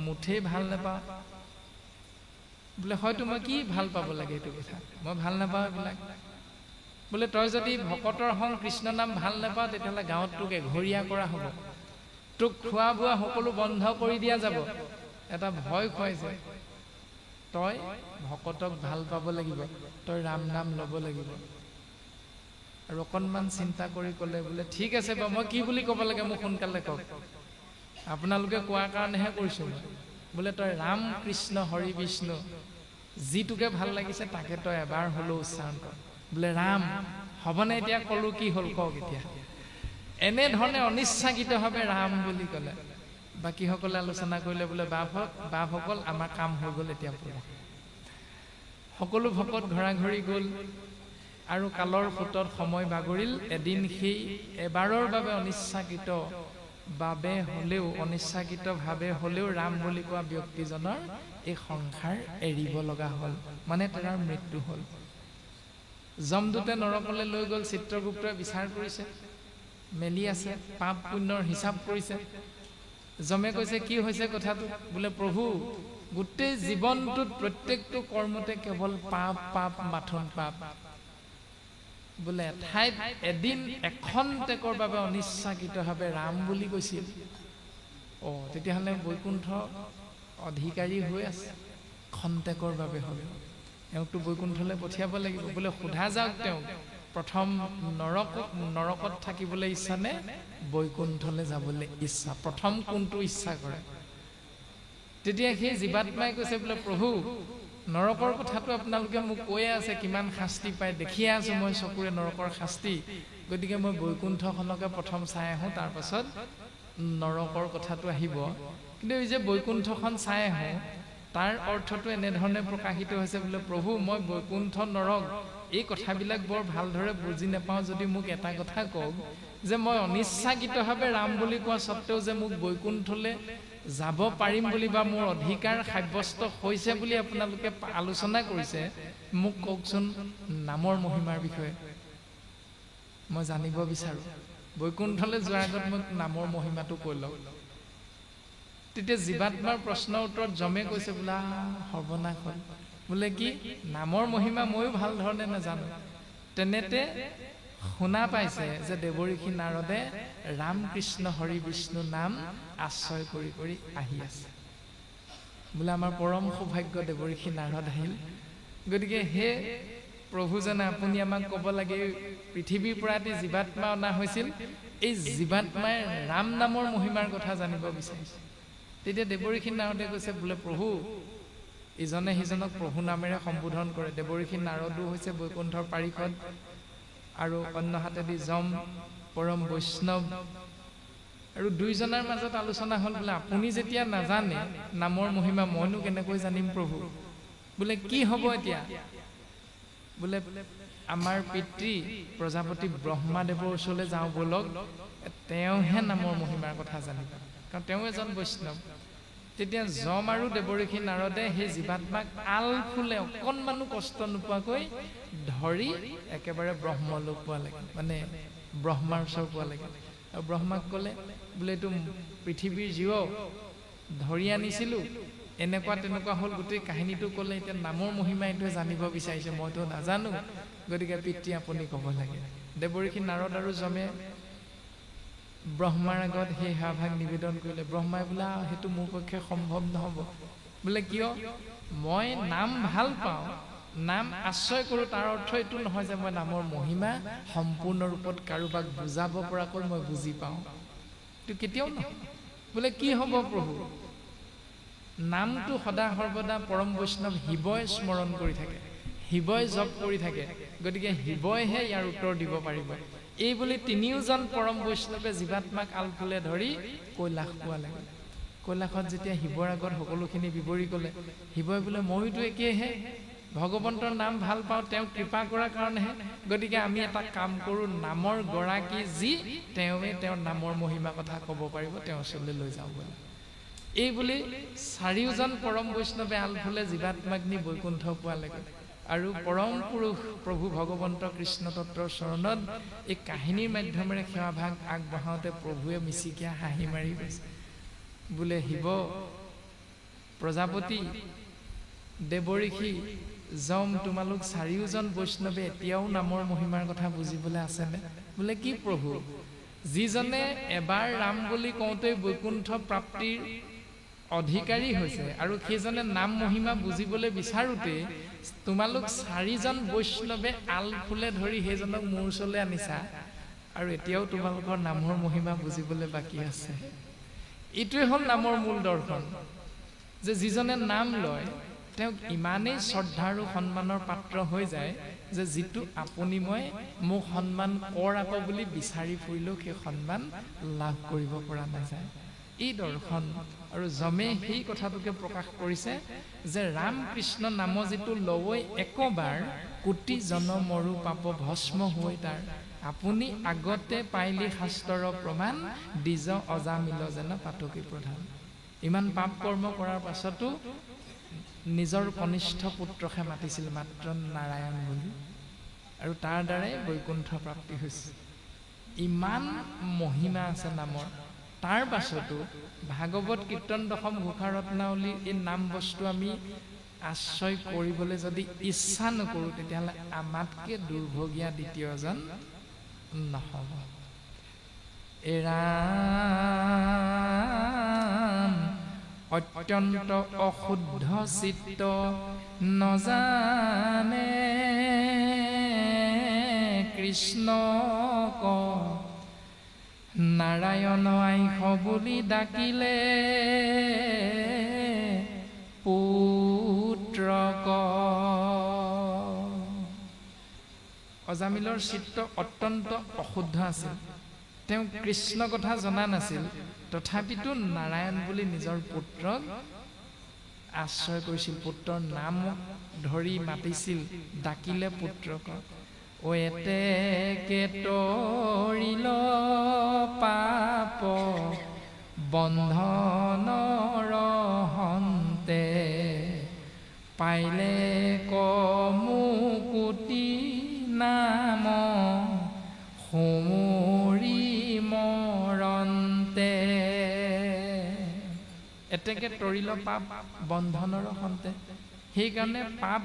মুঠেই ভাল নাপাওঁ বোলে হয়তো মই কি ভাল পাব লাগে এইটো কথা মই ভাল নাপাওঁ এইবিলাক বোলে তই যদি ভকতৰ সংগ কৃষ্ণ নাম ভাল নাপাওঁ তেতিয়াহ'লে গাঁৱত তোক এঘৰীয়া কৰা হ'ব তোক খোৱা বোৱা সকলো বন্ধ কৰি দিয়া যাব এটা ভয় খুৱাইছে তই ভকতক ভাল পাব লাগিব তই ৰাম নাম ল'ব লাগিব আৰু অকণমান চিন্তা কৰি ক'লে বোলে ঠিক আছে বাৰু মই কি বুলি ক'ব লাগে মোক সোনকালে কওক আপোনালোকে কোৱাৰ কাৰণেহে কৰিছোঁ মই বোলে তই ৰাম কৃষ্ণ হৰি বিষ্ণু যিটোকে ভাল লাগিছে তাকে তই এবাৰ হ'লেও উচ্চাৰণ কৰ বোলে ৰাম হ'বনে এতিয়া ক'লো কি হ'ল কওক এতিয়া এনেধৰণে অনিচ্ছাকৃতভাৱে ৰাম বুলি ক'লে বাকীসকলে আলোচনা কৰিলে বোলে বাপসকল আমাৰ কাম হৈ গ'ল এতিয়া পৰা সকলো ভকত ঘৰা ঘৰি গ'ল আৰু কালৰ সোঁতত সময় বাগৰিল এদিন সেই এবাৰৰ বাবে অনিচ্ছাকৃতভাৱে হ'লেও ৰাম বুলি কোৱা ব্যক্তিজনৰ এই সংসাৰ এৰিব লগা হ'ল মানে তাৰ মৃত্যু হ'ল যমদূতে নৰকলৈ লৈ গ'ল চিত্ৰগুপ্তই বিচাৰ কৰিছে মেলি আছে পাপ পুণ্যৰ হিচাপ কৰিছে যমে কৈছে কি হৈছে কথাটো বোলে প্ৰভু গোটেই জীৱনটোত প্ৰত্যেকটো কৰ্মতে কেৱল পাপ পাপ মাথোন পাপ বোলে ঠাইত এদিন এখন টেকৰ বাবে অনিচ্ছাকৃতভাৱে ৰাম বুলি কৈছিল তেতিয়াহ'লে বৈকুণ্ঠ অধিকাৰী হৈ আছে খন্তেকৰ বাবে হ'লেও তেওঁকতো বৈকুণ্ঠলৈ পঠিয়াব লাগিব বোলে সোধা যাওক তেওঁক প্ৰথম নৰকত থাকিবলৈ ইচ্ছা নে বৈকুণ্ঠলৈ যাবলৈ ইচ্ছা প্ৰথম কোনটো ইচ্ছা কৰে তেতিয়া সেই জীৱাত্মাই কৈছে বোলে প্ৰভু নৰকৰ কথাটো আপোনালোকে মোক কৈয়ে আছে কিমান শাস্তি পায় দেখিয়ে আছো মই চকুৰে নৰকৰ শাস্তি গতিকে মই বৈকুণ্ঠখনকে প্ৰথম চাই আহোঁ তাৰ পাছত নৰকৰ কথাটো আহিব কিন্তু এই যে বৈকুণ্ঠখন চাই আহোঁ তাৰ অৰ্থটো এনেধৰণে প্ৰকাশিত হৈছে বোলে প্ৰভু মই বৈকুণ্ঠ নৰক এই কথাবিলাক বৰ ভালদৰে বুজি নাপাওঁ যদি মোক এটা কথা কওক যে মই অনিচ্ছাকৃতভাৱে ৰাম বুলি কোৱা সত্ত্বেও যে মোক বৈকুণ্ঠলৈ যাব পাৰিম বুলি বা মোৰ অধিকাৰ সাব্যস্ত হৈছে বুলি আপোনালোকে আলোচনা কৰিছে মোক কওকচোন নামৰ মহিমাৰ বিষয়ে মই জানিব বিচাৰোঁ বৈকুণ্ঠলৈ যোৱাৰ আগত মোক নামৰ মহিমাটো কৈ লওক তেতিয়া জীৱাত্মাৰ প্ৰশ্নৰ উত্তৰত যমে কৈছে বোলা সৰ্বনাশ হ'ল বোলে কি নামৰ মহিমা ময়ো ভাল ধৰণে নাজানো তেনেতে শুনা পাইছে যে দেৱঋষি নাৰদে ৰাম কৃষ্ণ হৰি বিষ্ণু নাম আশ্ৰয় কৰি কৰি আহি আছে বোলে আমাৰ পৰম সৌভাগ্য দেৱঋষি নাৰদ আহিল গতিকে হে প্ৰভুজনে আপুনি আমাক ক'ব লাগে পৃথিৱীৰ পৰা এটি জীৱাত্মা অনা হৈছিল এই জীৱাত্মাই ৰাম নামৰ মহিমাৰ কথা জানিব বিচাৰিছে তেতিয়া দেৱঋষি নাৰদে কৈছে বোলে প্ৰভু ইজনে সিজনক প্ৰভু নামেৰে সম্বোধন কৰে দেৱঋষি নাৰদো হৈছে বৈকুণ্ঠৰ পাৰিষদ আৰু অন্য হাতেদি যম পৰম বৈষ্ণৱ আৰু দুইজনৰ মাজত আলোচনা হ'ল বোলে আপুনি যেতিয়া নাজানে নামৰ মহিমা মইনো কেনেকৈ জানিম প্ৰভু বোলে কি হ'ব এতিয়া বোলে আমাৰ পিতৃ প্ৰজাপতি ব্ৰহ্মাদেৱৰ ওচৰলৈ যাওঁ বলক তেওঁহে নামৰ মহিমাৰ কথা জানিব কাৰণ তেওঁ এজন বৈষ্ণৱ তেতিয়া যম আৰু দেৱঋষি নাৰদে সেই জীৱাত্মাক আল ফুলে অকণমানো কষ্ট নোপোৱাকৈ ধৰি একেবাৰে ব্ৰহ্মলোক পোৱা লাগে মানে ব্ৰহ্মাৰ ওচৰ পোৱা লাগে আৰু ব্ৰহ্মাক ক'লে বোলে এইটো পৃথিৱীৰ জীৱ ধৰি আনিছিলোঁ এনেকুৱা তেনেকুৱা হ'ল গোটেই কাহিনীটো ক'লে এতিয়া নামৰ মহিমা এইটোৱে জানিব বিচাৰিছে মইতো নাজানো গতিকে পিতৃ আপুনি ক'ব লাগে দেৱঋষি নাৰদ আৰু যমে ব্ৰহ্মাৰ আগত সেই সেৱাভাগ নিবেদন কৰিলে ব্ৰহ্মাই বোলে সেইটো মোৰ পক্ষে সম্ভৱ নহ'ব বোলে কিয় মই নাম ভাল পাওঁ নাম আশ্ৰয় কৰোঁ তাৰ অৰ্থ এইটো নহয় যে মই নামৰ মহিমা সম্পূৰ্ণ ৰূপত কাৰোবাক বুজাব পৰাকৈ মই বুজি পাওঁ এইটো কেতিয়াও নহয় বোলে কি হ'ব প্ৰভু নামটো সদা সৰ্বদা পৰম বৈষ্ণৱ শিৱই স্মৰণ কৰি থাকে শিৱই জপ কৰি থাকে গতিকে শিৱইহে ইয়াৰ উত্তৰ দিব পাৰিব এই বুলি তিনিওজন পৰম বৈষ্ণৱে জীৱাত্মাক আলফুলে ধৰি কৈলাশ পোৱালে কৈলাশত যেতিয়া শিৱৰ আগত সকলোখিনি বিৱৰি ক'লে শিৱই বোলে মইতো একেইহে ভগৱন্তৰ নাম ভাল পাওঁ তেওঁক কৃপা কৰাৰ কাৰণেহে গতিকে আমি এটা কাম কৰোঁ নামৰ গৰাকী যি তেওঁৱে তেওঁৰ নামৰ মহিমা কথা ক'ব পাৰিব তেওঁৰ ওচৰলৈ লৈ যাওঁ বোলে এই বুলি চাৰিওজন পৰম বৈষ্ণৱে আলফুলে জীৱাত্মাক নি বৈকুণ্ঠ পোৱালেগৈ আৰু পৰম পুৰুষ প্ৰভু ভগৱন্ত কৃষ্ণ তত্বৰ চৰণত এই কাহিনীৰ মাধ্যমেৰে সেৱাভাগ আগবঢ়াওঁতে প্ৰভুৱে মিচিকিয়া হাঁহি মাৰি গৈছে বোলে শিৱ প্ৰজাপতি দেৱঋষি যম তোমালোক চাৰিওজন বৈষ্ণৱে এতিয়াও নামৰ মহিমাৰ কথা বুজিবলৈ আছেনে বোলে কি প্ৰভু যিজনে এবাৰ ৰাম বুলি কওঁতেই বৈকুণ্ঠ প্ৰাপ্তিৰ অধিকাৰী হৈছে আৰু সেইজনে নাম মহিমা বুজিবলৈ বিচাৰোঁতে তোমালোক চাৰিজন বৈষ্ণৱে আলফুলে ধৰি সেইজনক মোৰ ওচৰলৈ আনিছা আৰু এতিয়াও তোমালোকৰ নামৰ মহিমা বুজিবলৈ বাকী আছে এইটোৱে হ'ল নামৰ মূল দৰ্শন যে যিজনে নাম লয় তেওঁক ইমানেই শ্ৰদ্ধা আৰু সন্মানৰ পাত্ৰ হৈ যায় যে যিটো আপুনি মই মোক সন্মান কৰ আকৌ বুলি বিচাৰি ফুৰিলেও সেই সন্মান লাভ কৰিব পৰা নাযায় এই দৰ্শন আৰু যমে সেই কথাটোকে প্ৰকাশ কৰিছে যে ৰাম কৃষ্ণ নাম যিটো লৱৈ একবাৰ কোটি জনমৰো পাপ ভস্ম হৈ তাৰ আপুনি আগতে পাইলি শাস্ত্ৰৰ প্ৰমাণ দ্বিজ অজামিল যেন পাতকী প্ৰধান ইমান পাপ কৰ্ম কৰাৰ পাছতো নিজৰ কনিষ্ঠ পুত্ৰকে মাতিছিল মাত্ৰ নাৰায়ণ বুলি আৰু তাৰ দ্বাৰাই বৈকুণ্ঠ প্ৰাপ্তি হৈছে ইমান মহিমা আছে নামৰ তাৰ পাছতো ভাগৱত কীৰ্তন দশম ঘোষাৰত্নাৱলীৰ এই নাম বস্তু আমি আশ্ৰয় কৰিবলৈ যদি ইচ্ছা নকৰোঁ তেতিয়াহ'লে আমাতকৈ দুৰ্ভগীয়া দ্বিতীয়জন নহ'ব এৰাম অত্যন্ত অশুদ্ধ চিত্ত নজানে কৃষ্ণক নাৰায়ণ আইষ বুলি ডাকিলে পুত্ৰক। অজামিলৰ চিত্ত অত্যন্ত অশুদ্ধ আছিল। তেওঁ কৃষ্ণ কথা জনা নাছিল, তথাপিতো নাৰায়ণ বুলি নিজৰ পুত্ৰক আশ্ৰয় কৰিছিল, পুত্ৰৰ নাম ধৰি মাতিছিল, ডাকিলে পুত্ৰক। ও এতেকে তৰিল পাপ বন্ধনৰ হন্তে পাইলে কমুকুতি নাম হুমুৰি মৰন্তে। এতেকে তৰিল পাপ বন্ধনৰ হন্তে, সেইকাৰণে পাপ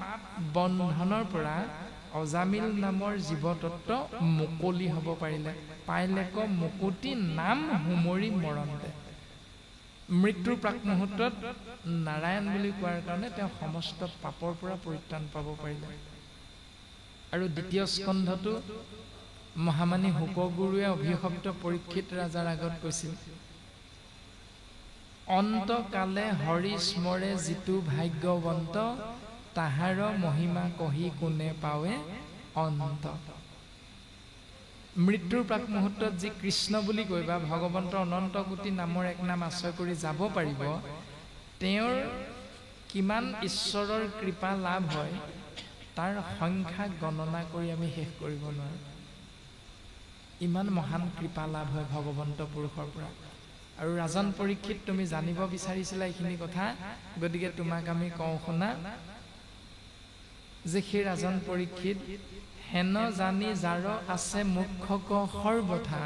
বন্ধনৰ পৰা অজামিল নামৰ জীৱতত্ব মুকলি হ'ব পাৰিলে। পাইলে ক মুকুতি নাম হুমৰি মৰন্তে। মৃত্যুৰ প্ৰাক মুহূৰ্তত নাৰায়ণ বুলি কোৱাৰ কাৰণে তেওঁ সমস্ত পাপৰ পৰা পৰিত্ৰাণ পাব পাৰিলে। আৰু দ্বিতীয় স্কন্ধটো মহামানী শুকগুৰুৱে অভিশপ্ত পৰীক্ষিত ৰাজাৰ আগত কৈছিল, অন্তকালে হৰি স্মৰে যিটো ভাগ্যৱন্ত তাহাৰ মহিমা কহি কোনে পাৱে অন্ত। মৃত্যুৰ প্ৰাক মুহূৰ্তত যি কৃষ্ণ বুলি কৈ বা ভগৱন্তৰ অনন্ত কোটি নামৰ এক নাম আশ্ৰয় কৰি যাব পাৰিব, তেওঁৰ কিমান ঈশ্বৰৰ কৃপা লাভ হয় তাৰ সংখ্যা গণনা কৰি আমি শেষ কৰিব নোৱাৰোঁ। ইমান মহান কৃপা লাভ হয় ভগৱন্ত পুৰুষৰ পৰা। আৰু ৰাজন পৰীক্ষিত, তুমি জানিব বিচাৰিছিলা এইখিনি কথা, গতিকে তোমাক আমি কওঁ শুনা, যে সেই ৰাজন পৰীক্ষিত হেন জানি যাৰ আছে মুখ্যক সৰ্বথা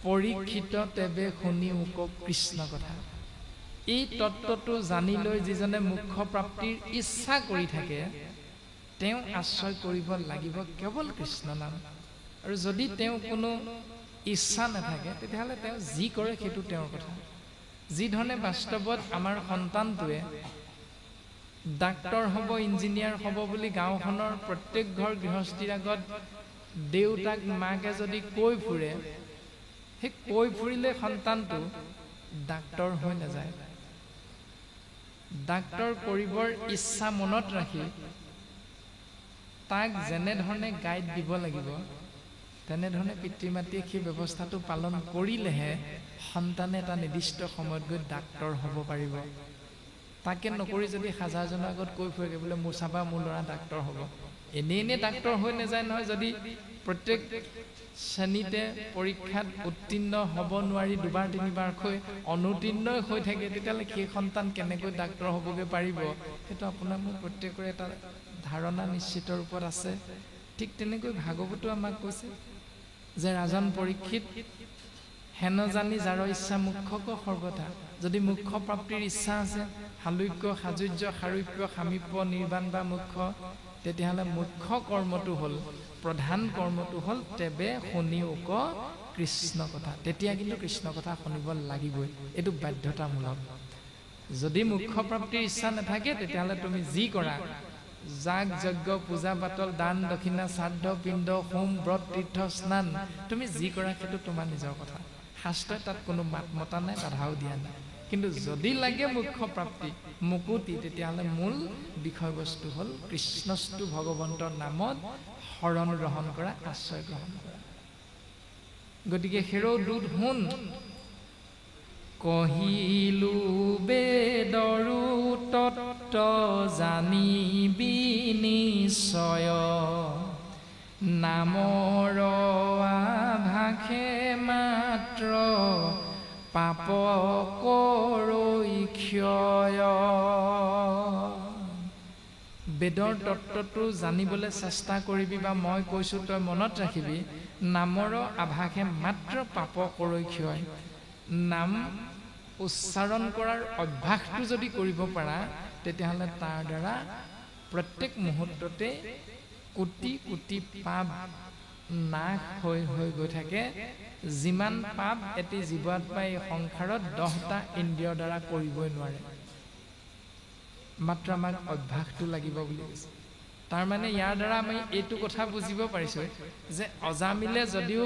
পৰীক্ষিত তেবে শুনি মোক কৃষ্ণ কথা। এই তত্ত্বটো জানি লৈ যিজনে মুখ্য প্ৰাপ্তিৰ ইচ্ছা কৰি থাকে তেওঁ আশ্ৰয় কৰিব লাগিব কেৱল কৃষ্ণ নাম। আৰু যদি তেওঁ কোনো ইচ্ছা নাথাকে তেতিয়াহ'লে তেওঁ যি কৰে সেইটো তেওঁৰ কথা। যি ধৰণে বাস্তৱত আমাৰ সন্তানটোৱে ডাক্তৰ হ'ব, ইঞ্জিনিয়াৰ হ'ব বুলি গাঁওখনৰ প্ৰত্যেক ঘৰ গৃহস্থীৰ আগত দেউতাক মাকে যদি কৈ ফুৰে, সেই কৈ ফুৰিলে সন্তানটো ডাক্তৰ হৈ নাযায়। ডাক্তৰ কৰিবৰ ইচ্ছা মনত ৰাখি তাক যেনেধৰণে গাইড দিব লাগিব তেনেধৰণে পিতৃ মাতৃয়ে সেই ব্যৱস্থাটো পালন কৰিলেহে সন্তানে এটা নিৰ্দিষ্ট সময়ত গৈ ডাক্তৰ হ'ব পাৰিব। তাকে নকৰি যদি হাজাৰজনৰ আগত কৈ ফুৰে বোলে মোৰ চাবা মোৰ ল'ৰা ডাক্তৰ হ'ব, এনেই ডাক্তৰ হৈ নাযায় নহয়। যদি প্ৰত্যেক শ্ৰেণীতে পৰীক্ষাত উত্তীৰ্ণ হ'ব নোৱাৰি দুবাৰ তিনিবাৰকৈ অনুতীৰ্ণ হৈ থাকে, তেতিয়াহ'লে সেই সন্তান কেনেকৈ ডাক্তৰ হ'বগৈ পাৰিব? সেইটো আপোনাৰ মোৰ প্ৰত্যেকৰে এটা ধাৰণা নিশ্চিত ৰূপত আছে। ঠিক তেনেকৈ ভাগৱতো আমাক কৈছে যে ৰাজন পৰীক্ষিত হেন জানি যাৰ ইচ্ছা মুখ্যক সৰ্বথা। যদি মুখ্য প্ৰাপ্তিৰ ইচ্ছা আছে, সালোক্য সাজুৰ্য সাৰূপ্য সামীপ্য নিৰ্বাণ বা মুখ্য, তেতিয়াহ'লে মুখ্য কৰ্মটো হ'ল, প্ৰধান কৰ্মটো হ'ল তেবে শুনি উক কৃষ্ণ কথা। তেতিয়া কিন্তু কৃষ্ণ কথা শুনিব লাগিবই, এইটো বাধ্যতামূলক। যদি মুখ্য প্ৰাপ্তিৰ ইচ্ছা নাথাকে তেতিয়াহ'লে তুমি যি কৰা, যাগ যজ্ঞ পূজা পাতল দান দক্ষিণা শ্ৰাদ্ধ পিণ্ড হোম ব্ৰত তীৰ্থ স্নান, তুমি যি কৰা সেইটো তোমাৰ নিজৰ কথা। শাস্ত্ৰই তাত কোনো মাত মতা নাই, বাধাও দিয়া নাই। কিন্তু যদি লাগে মুখ্য প্ৰাপ্তি মুকুতি, তেতিয়াহ'লে মূল বিষয়বস্তু হ'ল কৃষ্ণস্তু ভগৱন্তৰ নামত শৰণ গ্ৰহণ কৰা, আশ্ৰয় গ্ৰহণ কৰা। গতিকে হেৰৌ দুধ শুন কহিলো বেদৰু তত্ত্ব জানিবি নিশ্চয়, নামৰ আভাষে মাত্ৰ পাপ কৰৈ ক্ষয়। বেদৰ তত্ত্বটো জানিবলৈ চেষ্টা কৰিবি, বা মই কৈছোঁ তই মনত ৰাখিবি, নামৰ আভাষে মাত্ৰ পাপ কৰৈ ক্ষয়। নাম উচ্চাৰণ কৰাৰ অভ্যাসটো যদি কৰিব পাৰা, তেতিয়াহ'লে তাৰ দ্বাৰা প্ৰত্যেক মুহূৰ্ততে কোটি কোটি পাপ নাশ হৈ হৈ গৈ থাকে যিমান পাপ এটি জীৱাত্মাই এই সংসাৰত 10টা ইন্দ্ৰিয়ৰ দ্বাৰা কৰিবই নোৱাৰে মাত্ৰ আমাক অভ্যাসটো লাগিব বুলি কৈছে তাৰ মানে ইয়াৰ দ্বাৰা আমি এইটো কথা বুজিব পাৰিছো যে অজামিলে যদিও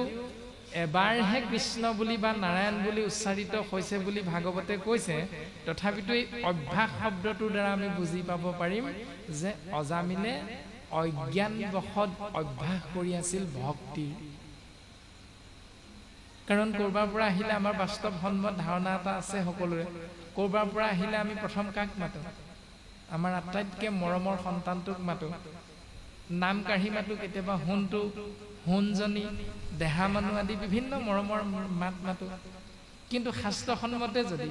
এবাৰহে কৃষ্ণ বুলি বা নাৰায়ণ বুলি উচ্চাৰিত হৈছে বুলি ভাগৱতে কৈছে তথাপিতো এই অভ্যাস শব্দটোৰ দ্বাৰা আমি বুজি পাব পাৰিম যে অজামিলে অজ্ঞানবশত অভ্যাস কৰি আছিল ভক্তিৰ কাৰণ কৰবাৰ পৰা আহিলে আমাৰ বাস্তৱ সন্মত ধাৰণা এটা আছে সকলোৰে কৰবাৰ পৰা আহিলে আমি প্ৰথম কাক মাতো আমাৰ আটাইতকৈ মৰমৰ সন্তানটোক মাতো নাম কাঢ়ি মাতো কেতিয়াবা হুনটো হুনজনী দেহা মানুহ আদি বিভিন্ন মৰমৰ মাত মাতো কিন্তু শাস্ত্ৰসন্মতে যদি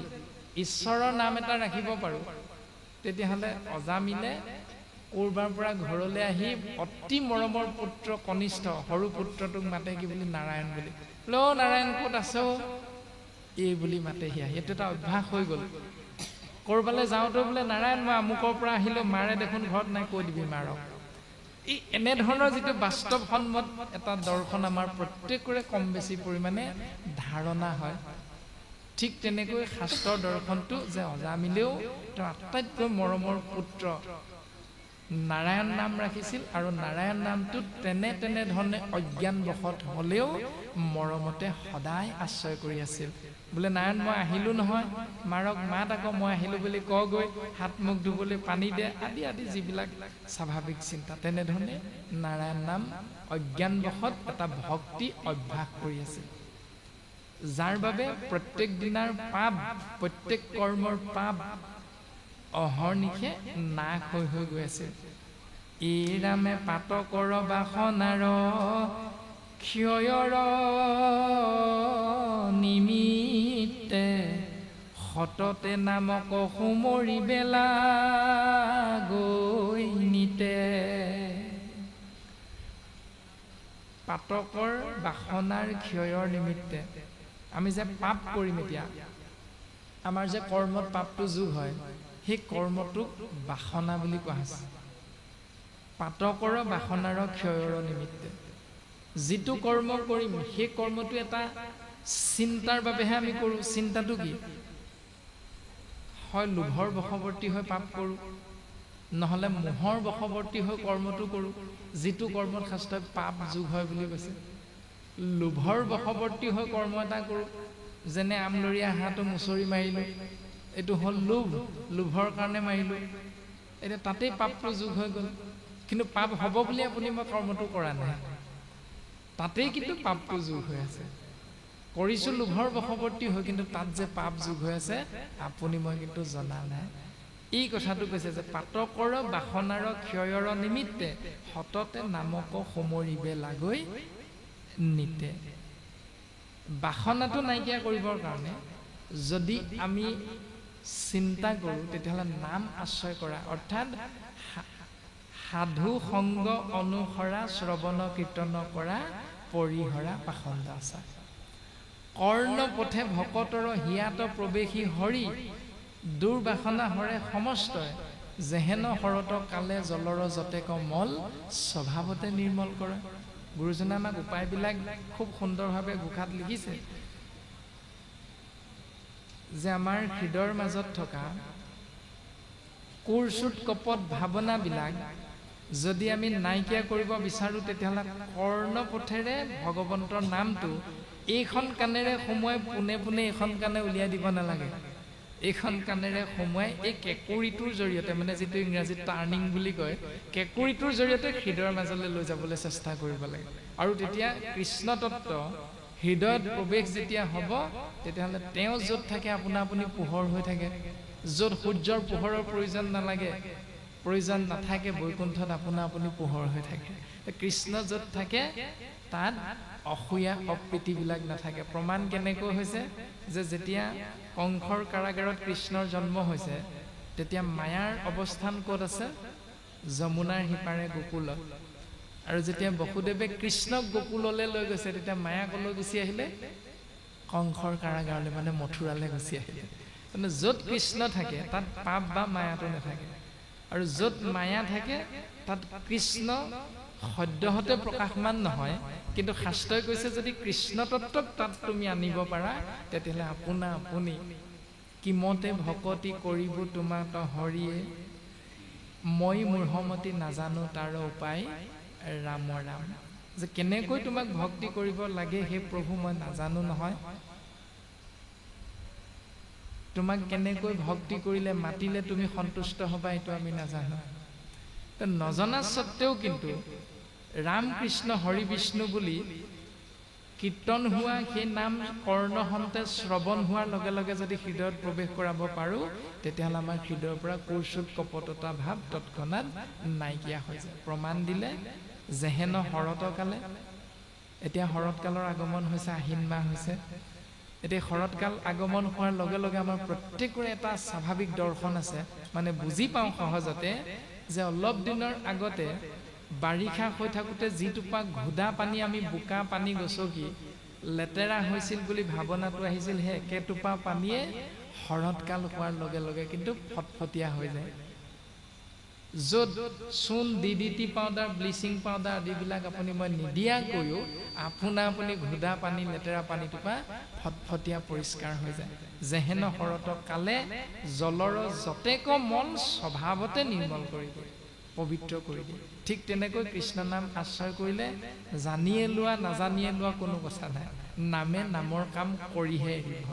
ঈশ্বৰৰ নাম এটা ৰাখিব পাৰো তেতিয়াহ'লে অজামিলে কৰবাৰ পৰা ঘৰলৈ আহি অতি মৰমৰ পুত্ৰ কনিষ্ঠ সৰু পুত্ৰটোক মাতে কি বুলি নাৰায়ণ বুলি ল নাৰায়ণ ক'ত আছ এই বুলি মাতে হিয়া সেইটো এটা অভ্যাস হৈ গ'ল কৰবালৈ যাওঁতে বোলে নাৰায়ণ মই আমুকৰ পৰা আহিলো মাৰে দেখোন ঘৰত নাই কৈ দিবি মাৰক এই এনেধৰণৰ যিটো বাস্তৱ সন্মত এটা দৰ্শন আমাৰ প্ৰত্যেকৰে কম বেছি পৰিমাণে ধাৰণা হয় ঠিক তেনেকৈ শাস্ত্ৰৰ দৰ্শনটো যে অজামিলেও তেওঁ আটাইতকৈ মৰমৰ পুত্ৰ নাৰায়ণ নাম ৰাখিছিল আৰু নাৰায়ণ নামটোত তেনে ধৰণে অজ্ঞানবশত হ'লেও মৰমতে সদায় আশ্ৰয় কৰি আছিল বোলে নাৰায়ণ মই আহিলো নহয় মাৰক মাত আকৌ মই আহিলো বুলি কগৈ হাত মুখ ধুবলৈ পানী দে আদি আদি যিবিলাক স্বাভাৱিক চিন্তা তেনেধৰণে নাৰায়ণ নাম অজ্ঞানবশত এটা ভক্তি অভ্যাস কৰি আছিল যাৰ বাবে প্ৰত্যেক দিনাৰ পাপ প্ৰত্যেক কৰ্মৰ পাপ অহৰ্নিশে নাশ হৈ হৈ গৈ আছিল এই ৰামে পাতকৰ বাসনাৰ ক্ষয়ৰ নিমিত্তে সততে নামক সুমৰি বেলা গৈ নিতে পাতকৰ বাসনাৰ ক্ষয়ৰ নিমিত্তে আমি যে পাপ কৰিম এতিয়া আমাৰ যে কৰ্মত পাপটো যোগ হয় সেই কৰ্মটোক বাসনা বুলি কোৱা হৈছে পাতকৰ বাসনাৰ ক্ষয়ৰ নিমিত্তে যিটো কৰ্ম কৰিম সেই কৰ্মটো এটা চিন্তাৰ বাবেহে আমি কৰোঁ চিন্তাটো কি হয় লোভৰ বশৱৰ্তী হৈ পাপ কৰোঁ নহ'লে মোহৰ বশৱৰ্তী হৈ কৰ্মটো কৰোঁ যিটো কৰ্মত শাস্ত্ৰই পাপ যোগ হয় বুলি কৈছে লোভৰ বশৱৰ্তী হৈ কৰ্ম এটা কৰোঁ যেনে আমলৰীয়া হাঁহটো মুচৰি মাৰিলোঁ এইটো হ'ল লোভৰ কাৰণে মাৰিলোঁ এতিয়া তাতেই পাপটো যোগ হৈ গ'ল কিন্তু পাপ হ'ব বুলি আপুনি মই কৰ্মটো কৰা নাই তাতেই কিন্তু পাপটো যোগ হৈ আছে কৰিছোঁ লোভৰ বশৱৰ্তী হৈ কিন্তু তাত যে পাপ যোগ হৈ আছে আপুনি মই কিন্তু জনা নাই এই কথাটো কৈছে যে পাতকৰ বাসনাৰ ক্ষয়ৰ নিমিত্তে সততে নামক সুমৰিবে লাগৈ নিতে বাসনাটো নাইকিয়া কৰিবৰ কাৰণে যদি আমি চিন্তা কৰোঁ তেতিয়াহ'লে নাম আশ্ৰয় কৰা অৰ্থাৎ সাধু সংগ অনুসৰা শ্ৰৱণ কীৰ্তন কৰা পৰিহৰা পাখণ্ড আচাৰ কৰ্ণ পথে ভকতৰ হিয়াত প্ৰৱেশী হৰি দুৰ্বাসনা হৰে সমস্তই যেহেন হৰত কালে জলৰ যতেক মল স্বভাৱতে নিৰ্মল কৰে গুৰুজনে আমাক উপায়বিলাক খুব সুন্দৰভাৱে ঘোষাত লিখিছে যে আমাৰ হৃদয়ৰ মাজত থকা কুৰচুট কপট ভাৱনাবিলাক যদি আমি নাইকিয়া কৰিব বিচাৰোঁ তেতিয়াহ'লে কৰ্ণপথেৰে ভগৱন্তৰ নামটো এইখন কাণেৰে সোমোৱাই পোনে পোনে এইখন কাণে উলিয়াই দিব নালাগে এইখন কাণেৰে সোমোৱাই এই কেঁকুৰিটোৰ জৰিয়তে মানে যিটো ইংৰাজীত টাৰ্ণিং বুলি কয় কেঁকুৰিটোৰ জৰিয়তে হৃদয়ৰ মাজলৈ লৈ যাবলৈ চেষ্টা কৰিব লাগে আৰু তেতিয়া কৃষ্ণ তত্ত্ব হৃদয়ত প্ৰৱেশ যেতিয়া হ'ব তেতিয়াহ'লে তেওঁ য'ত থাকে আপোনা আপুনি পোহৰ হৈ থাকে য'ত সূৰ্যৰ পোহৰৰ প্ৰয়োজন নালাগে প্ৰয়োজন নাথাকে বৈকুণ্ঠত আপোনা আপুনি পোহৰ হৈ থাকে কৃষ্ণ য'ত থাকে তাত অসূয়া অপ্ৰীতিবিলাক নাথাকে প্ৰমাণ কেনেকৈ হৈছে যে যেতিয়া কংসৰ কাৰাগাৰত কৃষ্ণৰ জন্ম হৈছে তেতিয়া মায়াৰ অৱস্থান ক'ত আছে যমুনাৰ সিপাৰে গোকুলত আৰু যেতিয়া বসুদেৱে কৃষ্ণক গোকুললৈ লৈ গৈছে তেতিয়া মায়া কলৈ গুচি আহিলে কংসৰ কাৰাগাৰলৈ মানে মথুৰালৈ গুচি আহিলে মানে য'ত কৃষ্ণ থাকে তাত পাপ বা মায়াটো নাথাকে আৰু য'ত মায়া থাকে তাত কৃষ্ণ সদ্যহতে প্ৰকাশমান নহয়, কিন্তু শাস্ত্ৰই কৈছে যদি কৃষ্ণ তত্ত্বক তাত তুমি আনিব পাৰা তেতিয়াহ'লে আপোনা আপুনি কিমতে ভকতি কৰিব তোমাক হৰিয়ে, মই মূঢ়মতি নাজানো তাৰ উপায় ৰাম ৰাম। যে কেনেকৈ তোমাক ভক্তি কৰিব লাগে হে প্ৰভু মই নাজানো নহয়, তোমাক কেনেকৈ ভক্তি কৰিলে মাতিলে তুমি সন্তুষ্ট হ'বা এইটো আমি নাজানো। নজনা স্বত্তেও কিন্তু ৰাম কৃষ্ণ হৰি বিষ্ণু বুলি কীৰ্তন হোৱা সেই নাম কৰ্ণহন্তে শ্ৰৱণ হোৱাৰ লগে লগে যদি হৃদয়ত প্ৰৱেশ কৰাব পাৰোঁ তেতিয়াহ'লে আমাৰ হৃদয়ৰ পৰা কৌশল কপটতা ভাৱ তৎক্ষণাৎ নাইকিয়া হৈ যায়। প্ৰমাণ দিলে যেহেন শৰতকালে, এতিয়া শৰৎকালৰ আগমন হৈছে, আহিন মাহ হৈছে, এতিয়া শৰৎকাল আগমন হোৱাৰ লগে লগে আমাৰ প্ৰত্যেকৰে এটা স্বাভাৱিক দৰ্শন আছে, মানে বুজি পাওঁ সহজতে যে অলপ দিনৰ আগতে বাৰিষা হৈ থাকোঁতে যিটোপা ঘোদা পানী আমি বোকা পানী গছকি লেতেৰা হৈছিল বুলি ভাৱনাটো আহিছিল, সেই একেটোপা পানীয়ে শৰৎকাল হোৱাৰ লগে লগে কিন্তু ফটফটীয়া হৈ যায়। য'ত চূণ DDT পাউডাৰ, ব্লিচিং পাউডাৰ আদিবিলাক আপুনি মই নিদিয়াকৈও আপুনি ঘোদা পানী লেতেৰা পানীটোপা ফটফটীয়া পৰিষ্কাৰ হৈ যায়। যেহেন শৰতক কালে জলৰ যতেক মন স্বভাৱতে নিৰ্মল কৰি দিয়ে, পবিত্ৰ কৰি দিয়ে। ঠিক তেনেকৈ কৃষ্ণ নাম আশ্ৰয় কৰিলে জানিয়ে লোৱা নাজানিয়ে লোৱা কোনো কথা নাই, নামে নামৰ কাম কৰিহে এৰিব।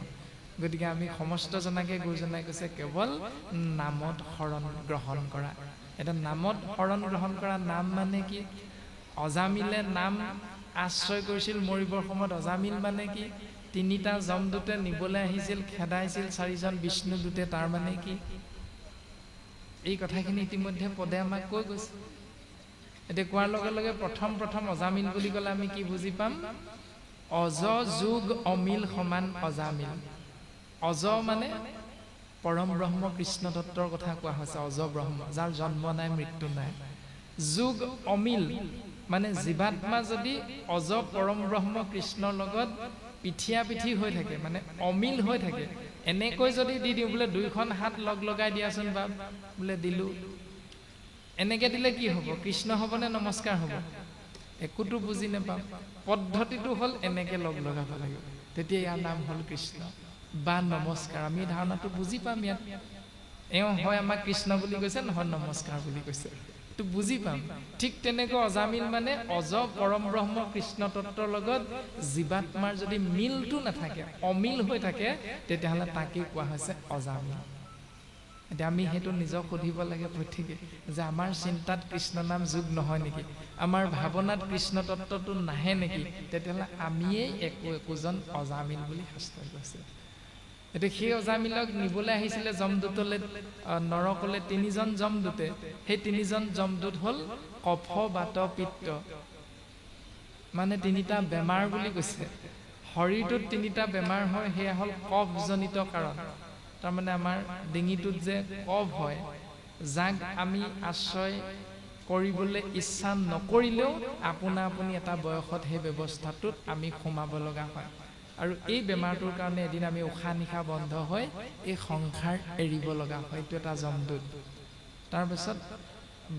গতিকে আমি সমস্ত জনাকে গুৰুজনাই কৈছে কেৱল নামত শৰণ গ্ৰহণ কৰা। এটা নামত শৰণ গ্ৰহণ কৰা নাম মানে কি? অজামিলে নাম আশ্ৰয় কৰিছিল মৰিবৰ সময়ত। অজামিল মানে কি? 3টা যমদূতে নিবলৈ আহিছিল, খেদাইছিল 4জন বিষ্ণুদূতে, তাৰ মানে কি? এই কথাখিনি ইতিমধ্যে পদে আমাক কৈ গৈছে। এতিয়া কোৱাৰ লগে লগে প্ৰথম অজামিল বুলি ক'লে আমি কি বুজি পাম? অজ যোগ অমিল সমান অজামিল। অজ মানে পৰম ব্ৰহ্ম কৃষ্ণ তত্ত্বৰ কথা কোৱা হৈছে, অজ ব্ৰহ্ম, যাৰ জন্ম নাই মৃত্যু নাই। যোগ অমিল মানে জীৱাত্মা যদি অজ পৰম ব্ৰহ্ম কৃষ্ণৰ লগত পিঠি হৈ থাকে, মানে অমিল হৈ থাকে, এনেকৈ যদি দি দিওঁ বোলে 2খন হাত লগ লগাই দিয়াচোন বা বোলে দিলো, এনেকে দিলে কি হ'ব? কৃষ্ণ হ'ব নে নমস্কাৰ হ'ব? একোটো বুজি নাপাওঁ। পদ্ধতিটো হ'ল এনেকে লগ লগাব লাগিব, তেতিয়া ইয়াৰ নাম হ'ল কৃষ্ণ বা নমস্কাৰ। আমি ধাৰণাটো বুজি পাম ইয়াত, এওঁ হয় আমাক কৃষ্ণ বুলি কৈছে, নহয় নমস্কাৰ বুলি কৈছে, এইটো বুজি পাম। ঠিক তেনেকৈ অজামিল মানে অজ পৰম ব্ৰহ্ম কৃষ্ণ তত্ত্বৰ লগত জীৱাত্মাৰ যদি মিলটো নাথাকে, অমিল হৈ থাকে, তেতিয়াহ'লে তাকেই কোৱা হৈছে অজামিল। এতিয়া আমি সেইটো নিজক সুধিব লাগে প্ৰত্যেকে, যে আমাৰ চিন্তাত কৃষ্ণ নাম যোগ নহয় নেকি? আমাৰ ভাৱনাত কৃষ্ণ তত্ত্বটো নাহে নেকি? তেতিয়াহ'লে আমিয়েই একোজন অজামিল বুলি শাস্ত্ৰই কৈছে। এতিয়া সেই অজামিলক নিবলৈ আহিছিলে যমদূতলৈ, নৰকলে 3জন যমদূতে। সেই 3জন যমদূত হ'ল কফ, বাত, পিত্ত, মানে 3টা বেমাৰ বুলি কৈছে। শৰীৰটোত 3টা বেমাৰ হয়, সেয়া হ'ল কফজনিত কাৰণ। তাৰমানে আমাৰ ডিঙিটোত যে কফ হয়, যাক আমি আশ্ৰয় কৰিবলৈ ইচ্ছা নকৰিলেও আপুনি এটা বয়সত সেই ব্যৱস্থাটোত আমি সোমাব লগা হয়। আৰু এই বেমাৰটোৰ কাৰণে এদিন আমি উশাহ নিশাহ বন্ধ হৈ এই সংসাৰ এৰিব লগা হয়। এইটো এটা যমদূত। তাৰপিছত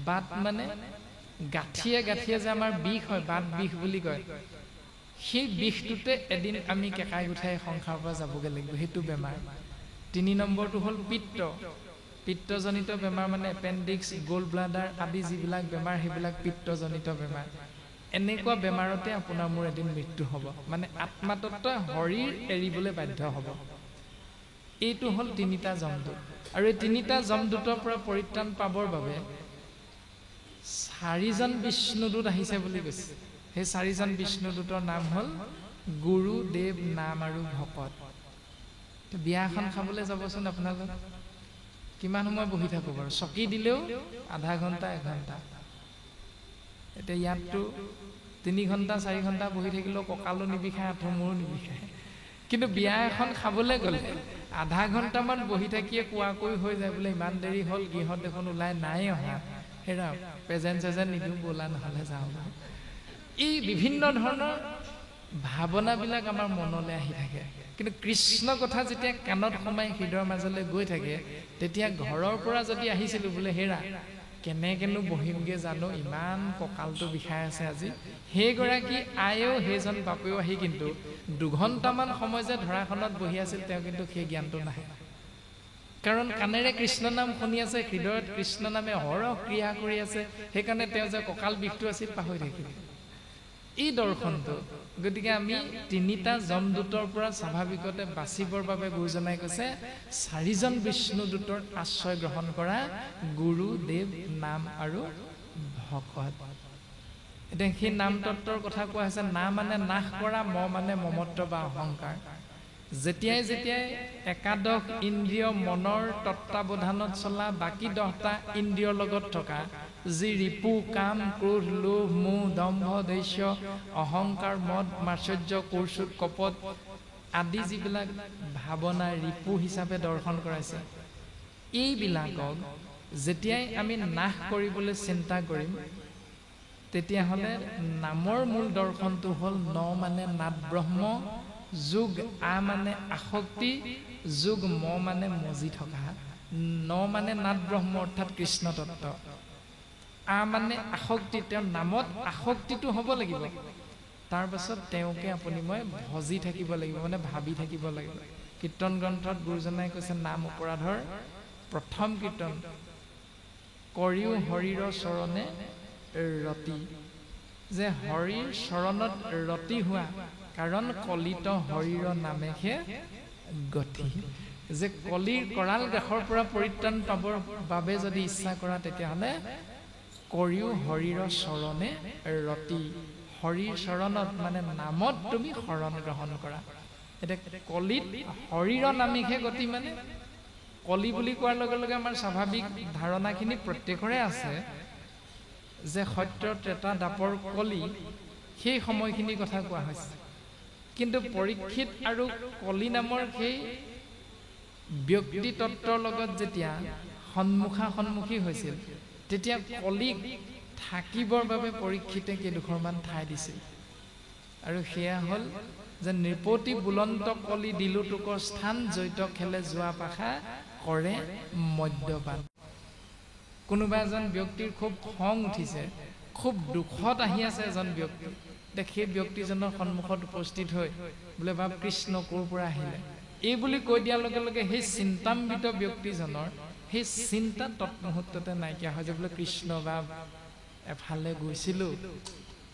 বাত মানে গাঁঠিয়ে যে আমাৰ বিষ হয়, বাত বিষ বুলি কয়, সেই বিষটোতে এদিন আমি কেঁকাই গুঠাই সংসাৰৰ পৰা যাবগৈ লাগিব, সেইটো বেমাৰ। 3 নম্বৰটো হ'ল পিত্ত। পিত্তজনিত বেমাৰ মানে এপেণ্ডিক্স, গ'ল্ড ব্লাডাৰ আদি যিবিলাক বেমাৰ, সেইবিলাক পিত্তজনিত বেমাৰ। এনেকুৱা বেমাৰতে আপোনাৰ মোৰ এদিন মৃত্যু হ'ব, মানে আত্মাতত্ত্বই শৰীৰ এৰিবলৈ বাধ্য হ'ব। এইটো হ'ল 3টা যমদূত। আৰু এই 3টা যমদূতৰ পৰা পৰিত্ৰাণ পাবৰ বাবে 4জন বিষ্ণুদূত আহিছে বুলি কৈছে। সেই 4জন বিষ্ণুদূতৰ নাম হ'ল গুৰু, দেৱ, নাম আৰু ভকত। বিয়া এখন খাবলৈ যাবচোন আপোনালোক, কিমান সময় বহি থাকোঁ বাৰু? চকী দিলেও আধা ঘণ্টা 1 ঘণ্টা। এতিয়া ইয়াততো 3 ঘণ্টা 4 ঘণ্টা বহি থাকিলেও কঁকালো নিবিষায়, আঁঠু মূৰো নিবিষায়। কিন্তু বিয়া এখন খাবলৈ গ'লে আধা ঘণ্টামান বহি থাকিয়ে কোৱাকৈ হৈ যায়, বোলে ইমান দেৰি হ'ল, গৃহত দেখোন ওলাই নাই অহা, হেৰা প্ৰেজেণ্ট নিদিওঁ, ব'লা নহ'লে যাওঁ। এই বিভিন্ন ধৰণৰ ভাৱনাবিলাক আমাৰ মনলৈ আহি থাকে। কিন্তু কৃষ্ণ কথা যেতিয়া কাণত সোমাই হৃদয়ৰ মাজলৈ গৈ থাকে, তেতিয়া ঘৰৰ পৰা যদি আহিছিলোঁ বোলে হেৰা কেনেকেনো বহিমগে জানো, ইমান কঁকালটো বিষাই আছে আজি। সেইগৰাকী আয়েও সেইজন বাপেও আহি কিন্তু 2 ঘণ্টামান সময় যে ধৰাখনত বহি আছিল, তেওঁ কিন্তু সেই জ্ঞানটো নাহে। কাৰণ কাণেৰে কৃষ্ণ নাম শুনি আছে, হৃদয়ত কৃষ্ণ নামে অহৰহ ক্ৰিয়া কৰি আছে, সেইকাৰণে তেওঁ যে কঁকাল বিষটো আছিল পাহৰি থাকিল এই দৰ্শনটো। গতিকে আমি 3টা যমদূতৰ পৰা স্বাভাৱিকতে বাচিবৰ বাবে গুৰুজনাই কৈছে 4জন বিষ্ণুদূতৰ আশ্ৰয় গ্ৰহণ কৰা, গুৰু, দেৱ, নাম আৰু ভকত। এতিয়া সেই নাম তত্ত্বৰ কথা কোৱা হৈছে। না মানে নাশ কৰা, ম মানে মমত্ব বা অহংকাৰ। যেতিয়াই যেতিয়াই একাদশ ইন্দ্ৰিয় মনৰ তত্ত্বাৱধানত চলা বাকী 10টা ইন্দ্ৰিয়ৰ লগত থকা যি ৰিপু, কাম, ক্ৰোধ, লোভ, মোহ, দম্ভ, দৈস্য, অহংকাৰ, মদ, মাশ্চৰ্য, কৌৰ্চুট, কপট আদি যিবিলাক ভাৱনা ৰিপু হিচাপে দৰ্শন কৰাইছে, এইবিলাকক যেতিয়াই আমি নাশ কৰিবলৈ চিন্তা কৰিম, তেতিয়াহ'লে নামৰ মূল দৰ্শনটো হ'ল ন মানে নাদ ব্ৰহ্ম, যোগ আ মানে আসক্তি, যোগ ম মানে মজি থকা। ন মানে নাদ ব্ৰহ্ম অৰ্থাৎ কৃষ্ণ তত্ত্ব, আ মানে আসক্তি, তেওঁৰ নামত আসক্তিটো হ'ব লাগিব। তাৰ পাছত তেওঁকে আপুনি মই ভজি থাকিব লাগিব, মানে ভাবি থাকিব লাগিব। কীৰ্তন গ্ৰন্থত গুৰুজনাই কৈছে নাম অপৰাধৰ প্ৰথম কীৰ্তন, কৰিও হৰিৰ চৰণে ৰতি, যে হৰিৰ চৰণত ৰতি হোৱা, কাৰণ কলিত হৰিৰ নামেহে গতি। যে কলিৰ কৰাল দেশৰ পৰা পৰিত্ৰাণ পাবৰ বাবে যদি ইচ্ছা কৰা, তেতিয়াহ'লে কৰিও হৰিৰ চৰণে ৰতি, হৰিৰ চৰণত মানে নামত তুমি শৰণ গ্ৰহণ কৰা। এতিয়া কলিত হৰিৰ নামেহে গতি, মানে কলি বুলি কোৱাৰ লগে লগে আমাৰ স্বাভাৱিক ধাৰণাখিনি প্ৰত্যেকৰে আছে যে সত্য ত্ৰেতা দাপৰ কলি, সেই সময়খিনিৰ কথা কোৱা হৈছে। কিন্তু পৰীক্ষিত আৰু কলি নামৰ সেই ব্যক্তি তত্ত্বৰ লগত যেতিয়া সন্মুখী হৈছিল, তেতিয়া কলিক থাকিবৰ বাবে পৰীক্ষিতে কেইডোখৰমান ঠাই দিছিল। আৰু সেয়া হ'ল যে নৃপতি বুলন্ত কলি দিলো তোক স্থান, জৈত খেলে যোৱা পাখা কৰে মদ্যপান। কোনোবা এজন ব্যক্তিৰ খুব খং উঠিছে, খুব দুখত আহি আছে এজন ব্যক্তি, সেই ব্যক্তিজনৰ সন্মুখত উপস্থিত হৈ বোলে বাপ কৃষ্ণ ক'ৰ পৰা আহিলে, এই বুলি কৈ দিয়াৰ লগে লগে সেই চিন্তাম্বিত ব্যক্তিজনৰ সেই চিন্তা তৎমুহূৰ্ততে নাইকিয়া হয় যে বোলে কৃষ্ণ বা এফালে গৈছিলোঁ,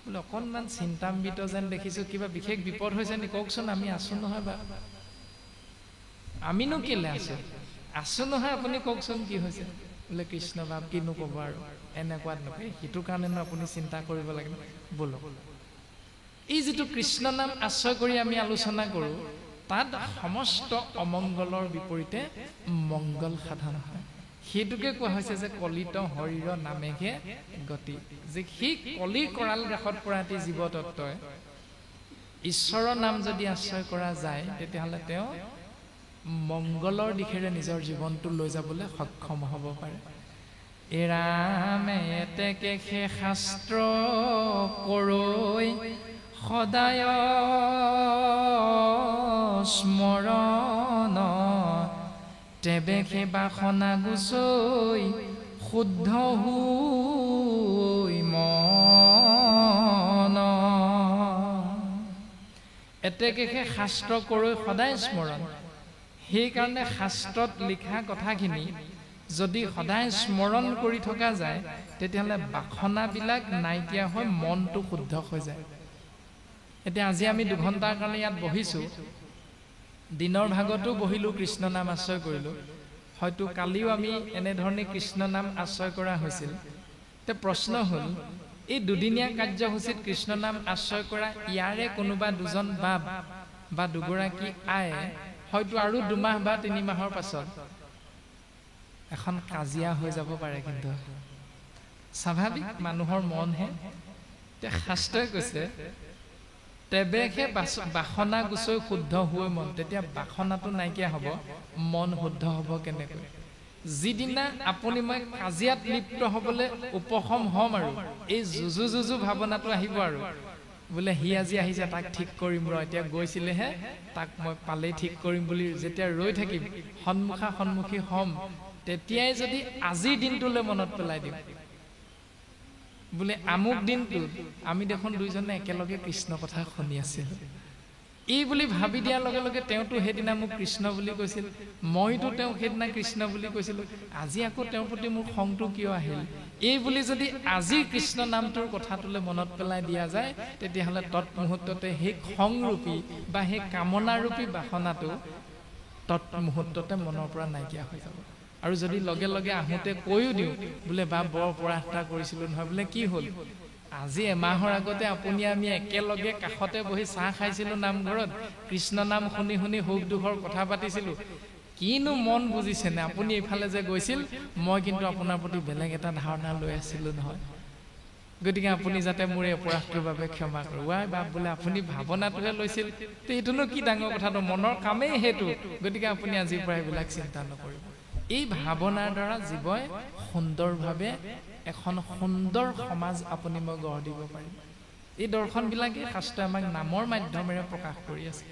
বোলে অকণমান চিন্তাম্বিত যেন দেখিছোঁ, কিবা বিশেষ বিপদ হৈছে নেকি, কওকচোন, আমি আছোঁ নহয় বা আমিনো কেলে আছোঁ নহয়, আপুনি কওকচোন কি হৈছে। বোলে কৃষ্ণ বাপ কিনো ক'ব আৰু এনেকুৱাত নকয়, সেইটো কাৰণেনো আপুনি চিন্তা কৰিব লাগে। ব'লক, এই যিটো কৃষ্ণ নাম আশ্ৰয় কৰি আমি আলোচনা কৰোঁ, তাত সমস্ত অমংগলৰ বিপৰীতে মংগল সাধন হয়। সেইটোকে কোৱা হৈছে যে কলিত হৰিৰ নামেহে গতি, যে সেই কলিৰ কৰাল গ্ৰাসত পৰা এটি জীৱ তত্ত্বই ঈশ্বৰৰ নাম যদি আশ্ৰয় কৰা যায়, তেতিয়াহ'লে তেওঁ মংগলৰ দিশেৰে নিজৰ জীৱনটো লৈ যাবলৈ সক্ষম হ'ব পাৰে। এৰামে এতেকে সে শাস্ত্ৰ কৰৈ সদায় স্মৰণ, তেবে সে বাসনা গুচৈ শুদ্ধ হৈ মন। এতেকে সে শাস্ত্ৰ কৰৈ সদায় স্মৰণ, সেইকাৰণে শাস্ত্ৰত লিখা কথাখিনি যদি সদায় স্মৰণ কৰি থকা যায়, তেতিয়াহ'লে বাসনাবিলাক নাইকিয়া হৈ মনটো শুদ্ধ হৈ যায়। এতিয়া আজি আমি 2 ঘণ্টাৰ কাৰণে ইয়াত বহিছোঁ, দিনৰ ভাগতো বহিলোঁ, কৃষ্ণ নাম আশ্ৰয় কৰিলোঁ, হয়তো কালিও আমি এনেধৰণে কৃষ্ণ নাম আশ্ৰয় কৰা হৈছিল। এতিয়া প্ৰশ্ন হ'ল, এই 2দিনীয়া কাৰ্যসূচীত কৃষ্ণ নাম আশ্ৰয় কৰা ইয়াৰে কোনোবা 2জন বাপ বা 2গৰাকী আয়ে হয়তো আৰু 2 মাহ বা 3 মাহৰ পাছত এখন কাজিয়া হৈ যাব পাৰে, কিন্তু স্বাভাৱিক মানুহৰ মনহে। এতিয়া শাস্ত্ৰই কৈছে তেবেহে বাসনা গুচৈ শুদ্ধ হৈ মন, তেতিয়া বাসনাটো নাইকিয়া হ'ব, মন শুদ্ধ হ'ব কেনেকৈ? যিদিনা আপুনি মই কাজিয়াত লিপ্ত হ'বলৈ উপশম হ'ম আৰু এই যুঁজু ভাৱনাটো আহিব আৰু বোলে সি আজি আহিছে, তাক ঠিক কৰিম ৰ, এতিয়া গৈছিলেহে, তাক মই পালেই ঠিক কৰিম বুলি যেতিয়া ৰৈ থাকিম, সন্মুখী হ'ম, তেতিয়াই যদি আজিৰ দিনটোলৈ মনত পেলাই দিওঁ বোলে আমুক দিনটোত আমি দেখোন দুইজনে একেলগে কৃষ্ণ কথা শুনি আছিলোঁ এই বুলি ভাবি দিয়াৰ লগে লগে তেওঁতো সেইদিনা মোক কৃষ্ণ বুলি কৈছিল মইতো তেওঁক সেইদিনা কৃষ্ণ বুলি কৈছিলোঁ আজি আকৌ তেওঁৰ প্ৰতি মোৰ খংটো কিয় আহিল এই বুলি যদি আজি কৃষ্ণ নামটোৰ কথাটোলৈ মনত পেলাই দিয়া যায় তেতিয়াহ'লে তৎমুহূৰ্ততে সেই খংৰূপী বা সেই কামনাৰূপী বাসনাটো তৎমুহূৰ্ততে মনৰ পৰা নাইকিয়া হৈ যাব আৰু যদি লগে লগে আহোঁতে কৈও দিওঁ বোলে বা বৰ অপৰাধ এটা কৰিছিলোঁ নহয় বোলে কি হ'ল আজি এমাহৰ আগতে আপুনি আমি একেলগে কাষতে বহি চাহ খাইছিলোঁ নামঘৰত কৃষ্ণ নাম শুনি শুনি সুখ দুখৰ কথা পাতিছিলোঁ কিনো মন বুজিছেনে আপুনি এইফালে যে গৈছিল মই কিন্তু আপোনাৰ প্ৰতি বেলেগ এটা ধাৰণা লৈ আছিলোঁ নহয় গতিকে আপুনি যাতে মোৰ এই অপৰাধটোৰ বাবে ক্ষমা কৰোৱাই বা বোলে আপুনি ভাৱনাটোহে লৈছিল তো এইটোনো কি ডাঙৰ কথাটো মনৰ কামেই সেইটো গতিকে আপুনি আজিৰ পৰা এইবিলাক চিন্তা নকৰিব এই ভাৱনাৰ দ্বাৰা জীৱই সুন্দৰভাৱে এখন সুন্দৰ সমাজ আপুনি মই গঢ় দিব পাৰিম এই দৰ্শনবিলাকে শাস্ত্ৰই আমাক নামৰ মাধ্যমেৰে প্ৰকাশ কৰি আছে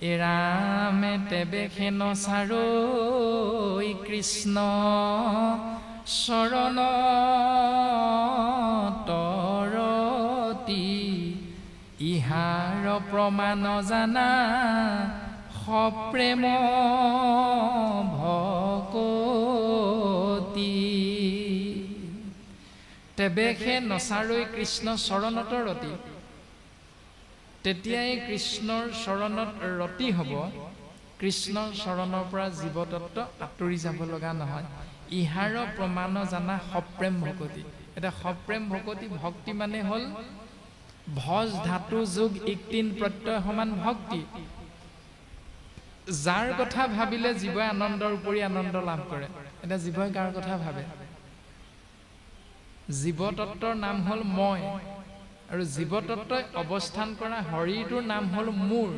এৰামে তেবে খেন চাৰৈ কৃষ্ণ শৰণ তৰতি ইহাৰ প্ৰমাণ জানা সপ্ৰেম ভকতি তেবেখে নচাৰৈ কৃষ্ণ চৰণত ৰতি তেতিয়াই কৃষ্ণৰ চৰণত ৰতি হ'ব কৃষ্ণৰ চৰণৰ পৰা জীৱতত্ব আঁতৰি যাব লগা নহয় ইহাৰ প্ৰমাণ জানা সপ্ৰেম ভকতি এটা সপ্ৰেম ভকতি ভক্তি মানে হ'ল ভজ ধাতু যোগ ইক্তিন প্ৰত্যয় সমান ভক্তি যাৰ কথা ভাবিলে জীৱই আনন্দৰ উপৰি আনন্দ লাভ কৰে এটা জীৱই কাৰ কথা ভাবে জীৱতত্বৰ নাম হ'ল মই আৰু জীৱতত্বই অৱস্থান কৰা শৰীৰটোৰ নাম হ'ল মোৰ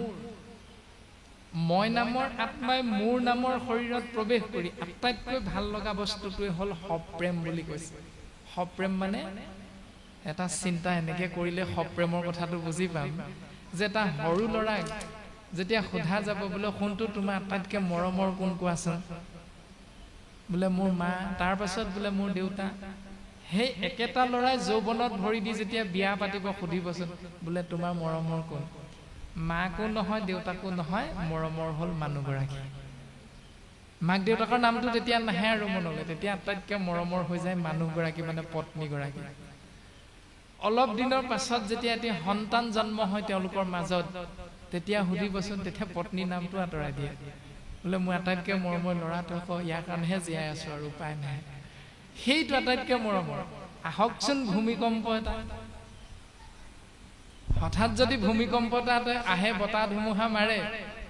মই নামৰ আত্মাই মোৰ নামৰ শৰীৰত প্ৰৱেশ কৰি আটাইতকৈ ভাল লগা বস্তুটোৱে হ'ল সপ্ৰেম বুলি কৈছে সপ্ৰেম মানে এটা চিন্তা এনেকৈ কৰিলে সপ্ৰেমৰ কথাটো বুজি পাম যে এটা সৰু ল'ৰাক যেতিয়া সোধা যাব বোলে কোনটো তোমাৰ আটাইতকৈ মৰমৰ কোন কোৱাচোন বোলে মোৰ মা তাৰ পাছত বোলে মোৰ দেউতা সেই একেটা ল'ৰাই যৌৱনত ভৰি দি যেতিয়া বিয়া পাতিব সুধিবচোন বোলে তোমাৰ মৰমৰ কোন মাকো নহয় দেউতাকো নহয় মৰমৰ হ'ল মানুহগৰাকী মাক দেউতাকৰ নামটো তেতিয়া নাহে আৰু মনলৈ তেতিয়া আটাইতকৈ মৰমৰ হৈ যায় মানুহগৰাকী মানে পত্নীগৰাকী অলপ দিনৰ পাছত যেতিয়া এটি সন্তান জন্ম হয় তেওঁলোকৰ মাজত তেতিয়া সুধিবচোন তেতিয়া পত্নীৰ নামটো আঁতৰাই দিয়ে বোলে মোৰ আটাইতকৈ মৰমৰ ল'ৰাটো আকৌ ইয়াৰ কাৰণেহে জীয়াই আছোঁ আৰু উপায় নাই সেইটো আটাইতকৈ মৰমৰ আহকচোন ভূমিকম্প এটা হঠাৎ যদি ভূমিকম্প এটা আহে বতাহ ধুমুহা মাৰে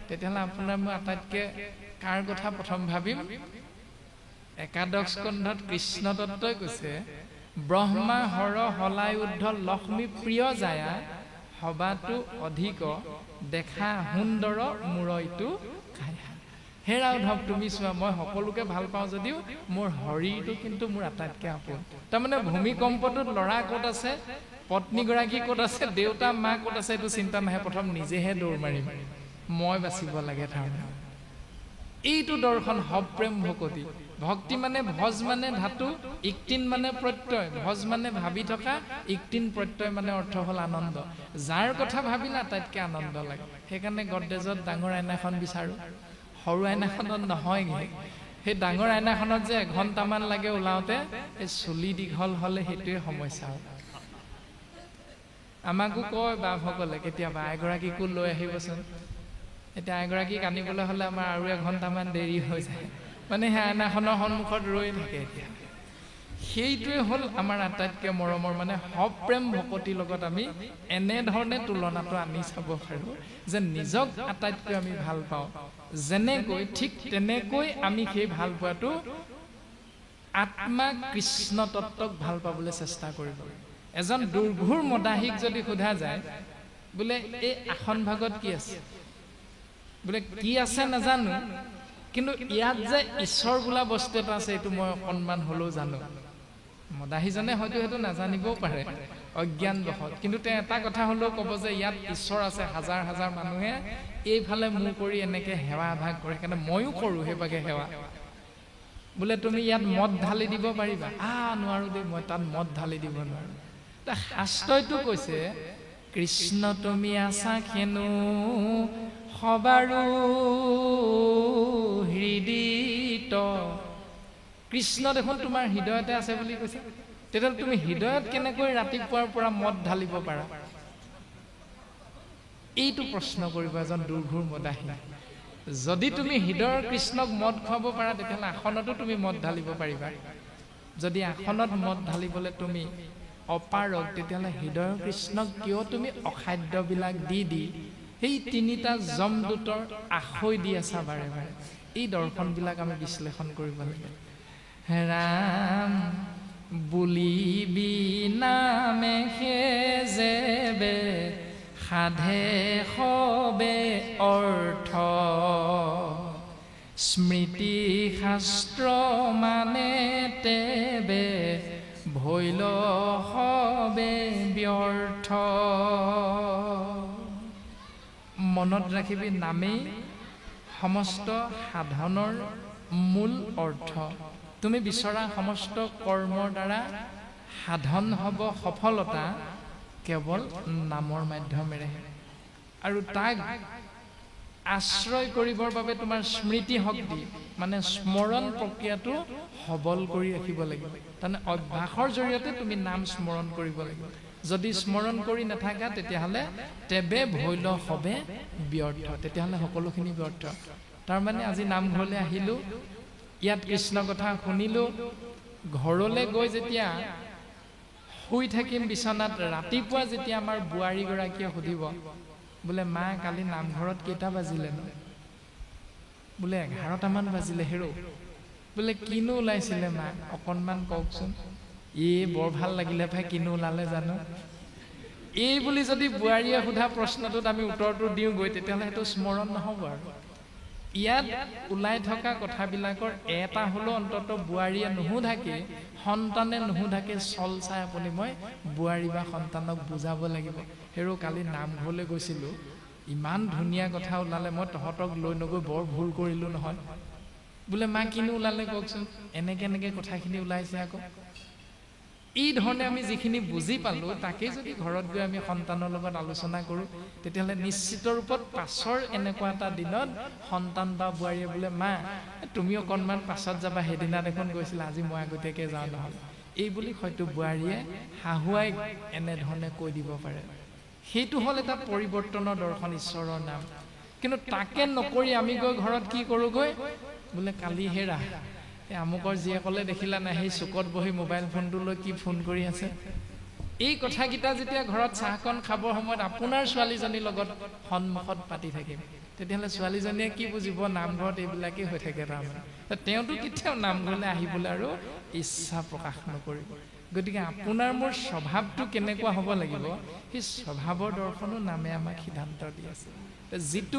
তেতিয়াহ'লে আপোনাৰ মই আটাইতকৈ কাৰ কথা প্ৰথম ভাবিম একাদশ স্কন্ধত কৃষ্ণ তত্ত্বই কৈছে ব্ৰহ্মা হৰ হলাই উদ্ধ লক্ষ্মী প্ৰিয় জায়া সবাতো অধিক দেখা সুন্দৰ মূৰইটো খায়া হে ৰাধৱ তুমি চোৱা মই সকলোকে ভাল পাওঁ যদিও মোৰ শৰীৰটো কিন্তু মোৰ আটাইতকৈ আপোন তাৰমানে ভূমিকম্পটোত ল'ৰা ক'ত আছে পত্নীগৰাকী ক'ত আছে দেউতা মা ক'ত আছে এইটো চিন্তা নাহে প্ৰথম নিজেহে দৌৰ মাৰিম মই বাচিব লাগে তাৰমানে এইটো দৰ্শন সপ্ৰেম ভকতি ভক্তি মানে ভজ মানে ধাতু ইক্তিন মানে প্ৰত্যয় ভজ মানে ভাবি থকা ইক্তিন প্ৰত্যয় মানে অৰ্থ হ'ল আনন্দ যাৰ কথা ভাবিলে আটাইতকৈ আনন্দ লাগে সেইকাৰণে গডৰেজত ডাঙৰ আইনাখন বিচাৰোঁ সৰু আইনাখনত নহয়গৈ সেই ডাঙৰ আইনাখনত যে এঘণ্টামান লাগে ওলাওঁতে এই চুলি দীঘল হ'লে সেইটোৱে সমস্যা হয় আমাকো কয় বাপসকলে কেতিয়াবা আইগৰাকীকো লৈ আহিবচোন এতিয়া আইগৰাকীক আনিবলৈ হ'লে আমাৰ আৰু এঘণ্টামান দেৰি হৈ যায় মানে সেই আইনাখনৰ সন্মুখত ৰৈ থাকে এতিয়া সেইটোৱে হ'ল আমাৰ আটাইতকৈ মৰমৰ মানে সপ্ৰেম ভকতিৰ লগত আমি এনেধৰণে তুলনাটো আনি চাব পাৰোঁ যে নিজক আটাইতকৈ আমি ভাল পাওঁ যেনেকৈ ঠিক তেনেকৈ আমি সেই ভাল পোৱাটো আত্মা কৃষ্ণ তত্ত্বক ভাল পাবলৈ চেষ্টা কৰিব এজন দুৰ্ঘূৰ মদাহীক যদি সোধা যায় বোলে এই আসন ভাগত কি আছে বোলে কি আছে নাজানো কিন্তু ইয়াত যে ঈশ্বৰ বোলা বস্তু এটা আছে এইটো মই অকণমান হ'লেও জানো মদাহীজনে হয়তো সেইটো নাজানিবও পাৰে অজ্ঞান বশত কিন্তু তেওঁ এটা কথা হ'লেও ক'ব যে ইয়াত ঈশ্বৰ আছে হাজাৰ হাজাৰ মানুহে এইফালে মূৰ কৰি এনেকৈ সেৱা আভাস কৰে সেইকাৰণে ময়ো কৰোঁ সেইভাগে সেৱা বোলে তুমি ইয়াত মদ ঢালি দিব পাৰিবা নোৱাৰো দেই মই তাত মদ ঢালি দিব নোৱাৰো শাস্ত্ৰইতো কৈছে কৃষ্ণ তুমি আছা খেনো সবাৰো হৃদিত কৃষ্ণ দেখোন তোমাৰ হৃদয়তে আছে বুলি কৈছে তেতিয়াহ'লে তুমি হৃদয়ত কেনেকৈ ৰাতিপুৱাৰ পৰা মদ ঢালিব পাৰা এইটো প্ৰশ্ন কৰিব এজন দুৰ্ঘূৰ মদাহী যদি তুমি হৃদয়ৰ কৃষ্ণক মদ খুৱাব পাৰা তেতিয়াহ'লে আসনতো তুমি মদ ঢালিব পাৰিবা যদি আসনত মদ ঢালিবলৈ তুমি অপাৰক তেতিয়াহ'লে হৃদয়ৰ কৃষ্ণক কিয় তুমি অখাদ্যবিলাক দি সেই তিনিটা যমদূতৰ আখৈ দি আছা বাৰে বাৰে এই দৰ্শনবিলাক আমি বিশ্লেষণ কৰিব লাগে ৰাম বুলিবি নামে সেজেবে সাধে সবে অৰ্থ স্মৃতি শাস্ত্ৰ মানে তেবে ভৈল সবে ব্যৰ্থ মনত ৰাখিবি নামেই সমস্ত সাধনৰ মূল অৰ্থ তুমি বিচৰা সমস্ত কৰ্মৰ দ্বাৰা সাধন হ'ব সফলতা কেৱল নামৰ মাধ্যমেৰে আৰু তাক আশ্ৰয় কৰিবৰ বাবে তোমাৰ স্মৃতি শক্তি মানে স্মৰণ প্ৰক্ৰিয়াটো সবল কৰি ৰাখিব লাগিব তাৰমানে অভ্যাসৰ জৰিয়তে তুমি নাম স্মৰণ কৰিব লাগিব যদি স্মৰণ কৰি নাথাকা তেতিয়াহ'লে তেবে ভৈল হবে ব্যৰ্থ তেতিয়াহ'লে সকলোখিনি ব্যৰ্থ তাৰমানে আজি নামঘৰলৈ আহিলোঁ ইয়াত কৃষ্ণ কথা শুনিলোঁ ঘৰলৈ গৈ যেতিয়া শুই থাকিম বিচনাত ৰাতিপুৱা যেতিয়া আমাৰ বোৱাৰীগৰাকীয়ে সুধিব বোলে মা কালি নামঘৰত কেইটা বাজিলে ন বোলে 11টামান বাজিলে হেৰৌ বোলে কিনো ওলাইছিলে মা অকণমান কওকচোন বৰ ভাল লাগিলে ভাই কিনো ওলালে জানো এই বুলি যদি বোৱাৰীয়ে সোধা প্ৰশ্নটোত আমি উত্তৰটো দিওঁগৈ তেতিয়াহ'লে সেইটো স্মৰণ নহ'ব আৰু ইয়াত ওলাই থকা কথাবিলাকৰ এটা হ'লেও অন্ততঃ বোৱাৰীয়ে নুসুধাকে সন্তানে নুসুধাকে চল চাই আপুনি মই বোৱাৰী বা সন্তানক বুজাব লাগিব হেৰৌ কালি নামঘৰলৈ গৈছিলোঁ ইমান ধুনীয়া কথা ওলালে মই তহঁতক লৈ নগৈ বৰ ভুল কৰিলোঁ নহয় বোলে মা কিনো ওলালে কওকচোন এনেকৈ কথাখিনি ওলাইছে আকৌ এই ধৰণে আমি যিখিনি বুজি পালোঁ তাকেই যদি ঘৰত গৈ আমি সন্তানৰ লগত আলোচনা কৰোঁ তেতিয়াহ'লে নিশ্চিত ৰূপত পাছৰ এনেকুৱা এটা দিনত সন্তান বা বোৱাৰীয়ে বোলে মা তুমি অকণমান পাছত যাবা সেইদিনা দেখোন গৈছিলা আজি মই আগতীয়াকৈ যাওঁ নহ'ল এই বুলি হয়তো বোৱাৰীয়ে শাহুৱাই এনেধৰণে কৈ দিব পাৰে সেইটো হ'ল এটা পৰিৱৰ্তনৰ দৰ্শন ঈশ্বৰৰ নাম কিন্তু তাকে নকৰি আমি গৈ ঘৰত কি কৰোঁগৈ বোলে কালি হেৰা আমুকৰ জীয়েকলে দেখিলা নাই সেই চুকত বহি মোবাইল ফোনটো লৈ কি ফোন কৰি আছে এই কথাকেইটা যেতিয়া ঘৰত চাহকণ খাবৰ সময়ত আপোনাৰ ছোৱালীজনীৰ লগত সন্মুখত পাতি থাকিম তেতিয়াহ'লে ছোৱালীজনীয়ে কি বুজিব নামঘৰত এইবিলাকেই হৈ থাকে তাৰমানে তেওঁতো কেতিয়াও নামঘৰলৈ আহিবলৈ আৰু ইচ্ছা প্ৰকাশ নকৰিব গতিকে আপোনাৰ মোৰ স্বভাৱটো কেনেকুৱা হ'ব লাগিব সেই স্বভাৱৰ দৰ্শনো নামে আমাক সিদ্ধান্ত দি আছে যিটো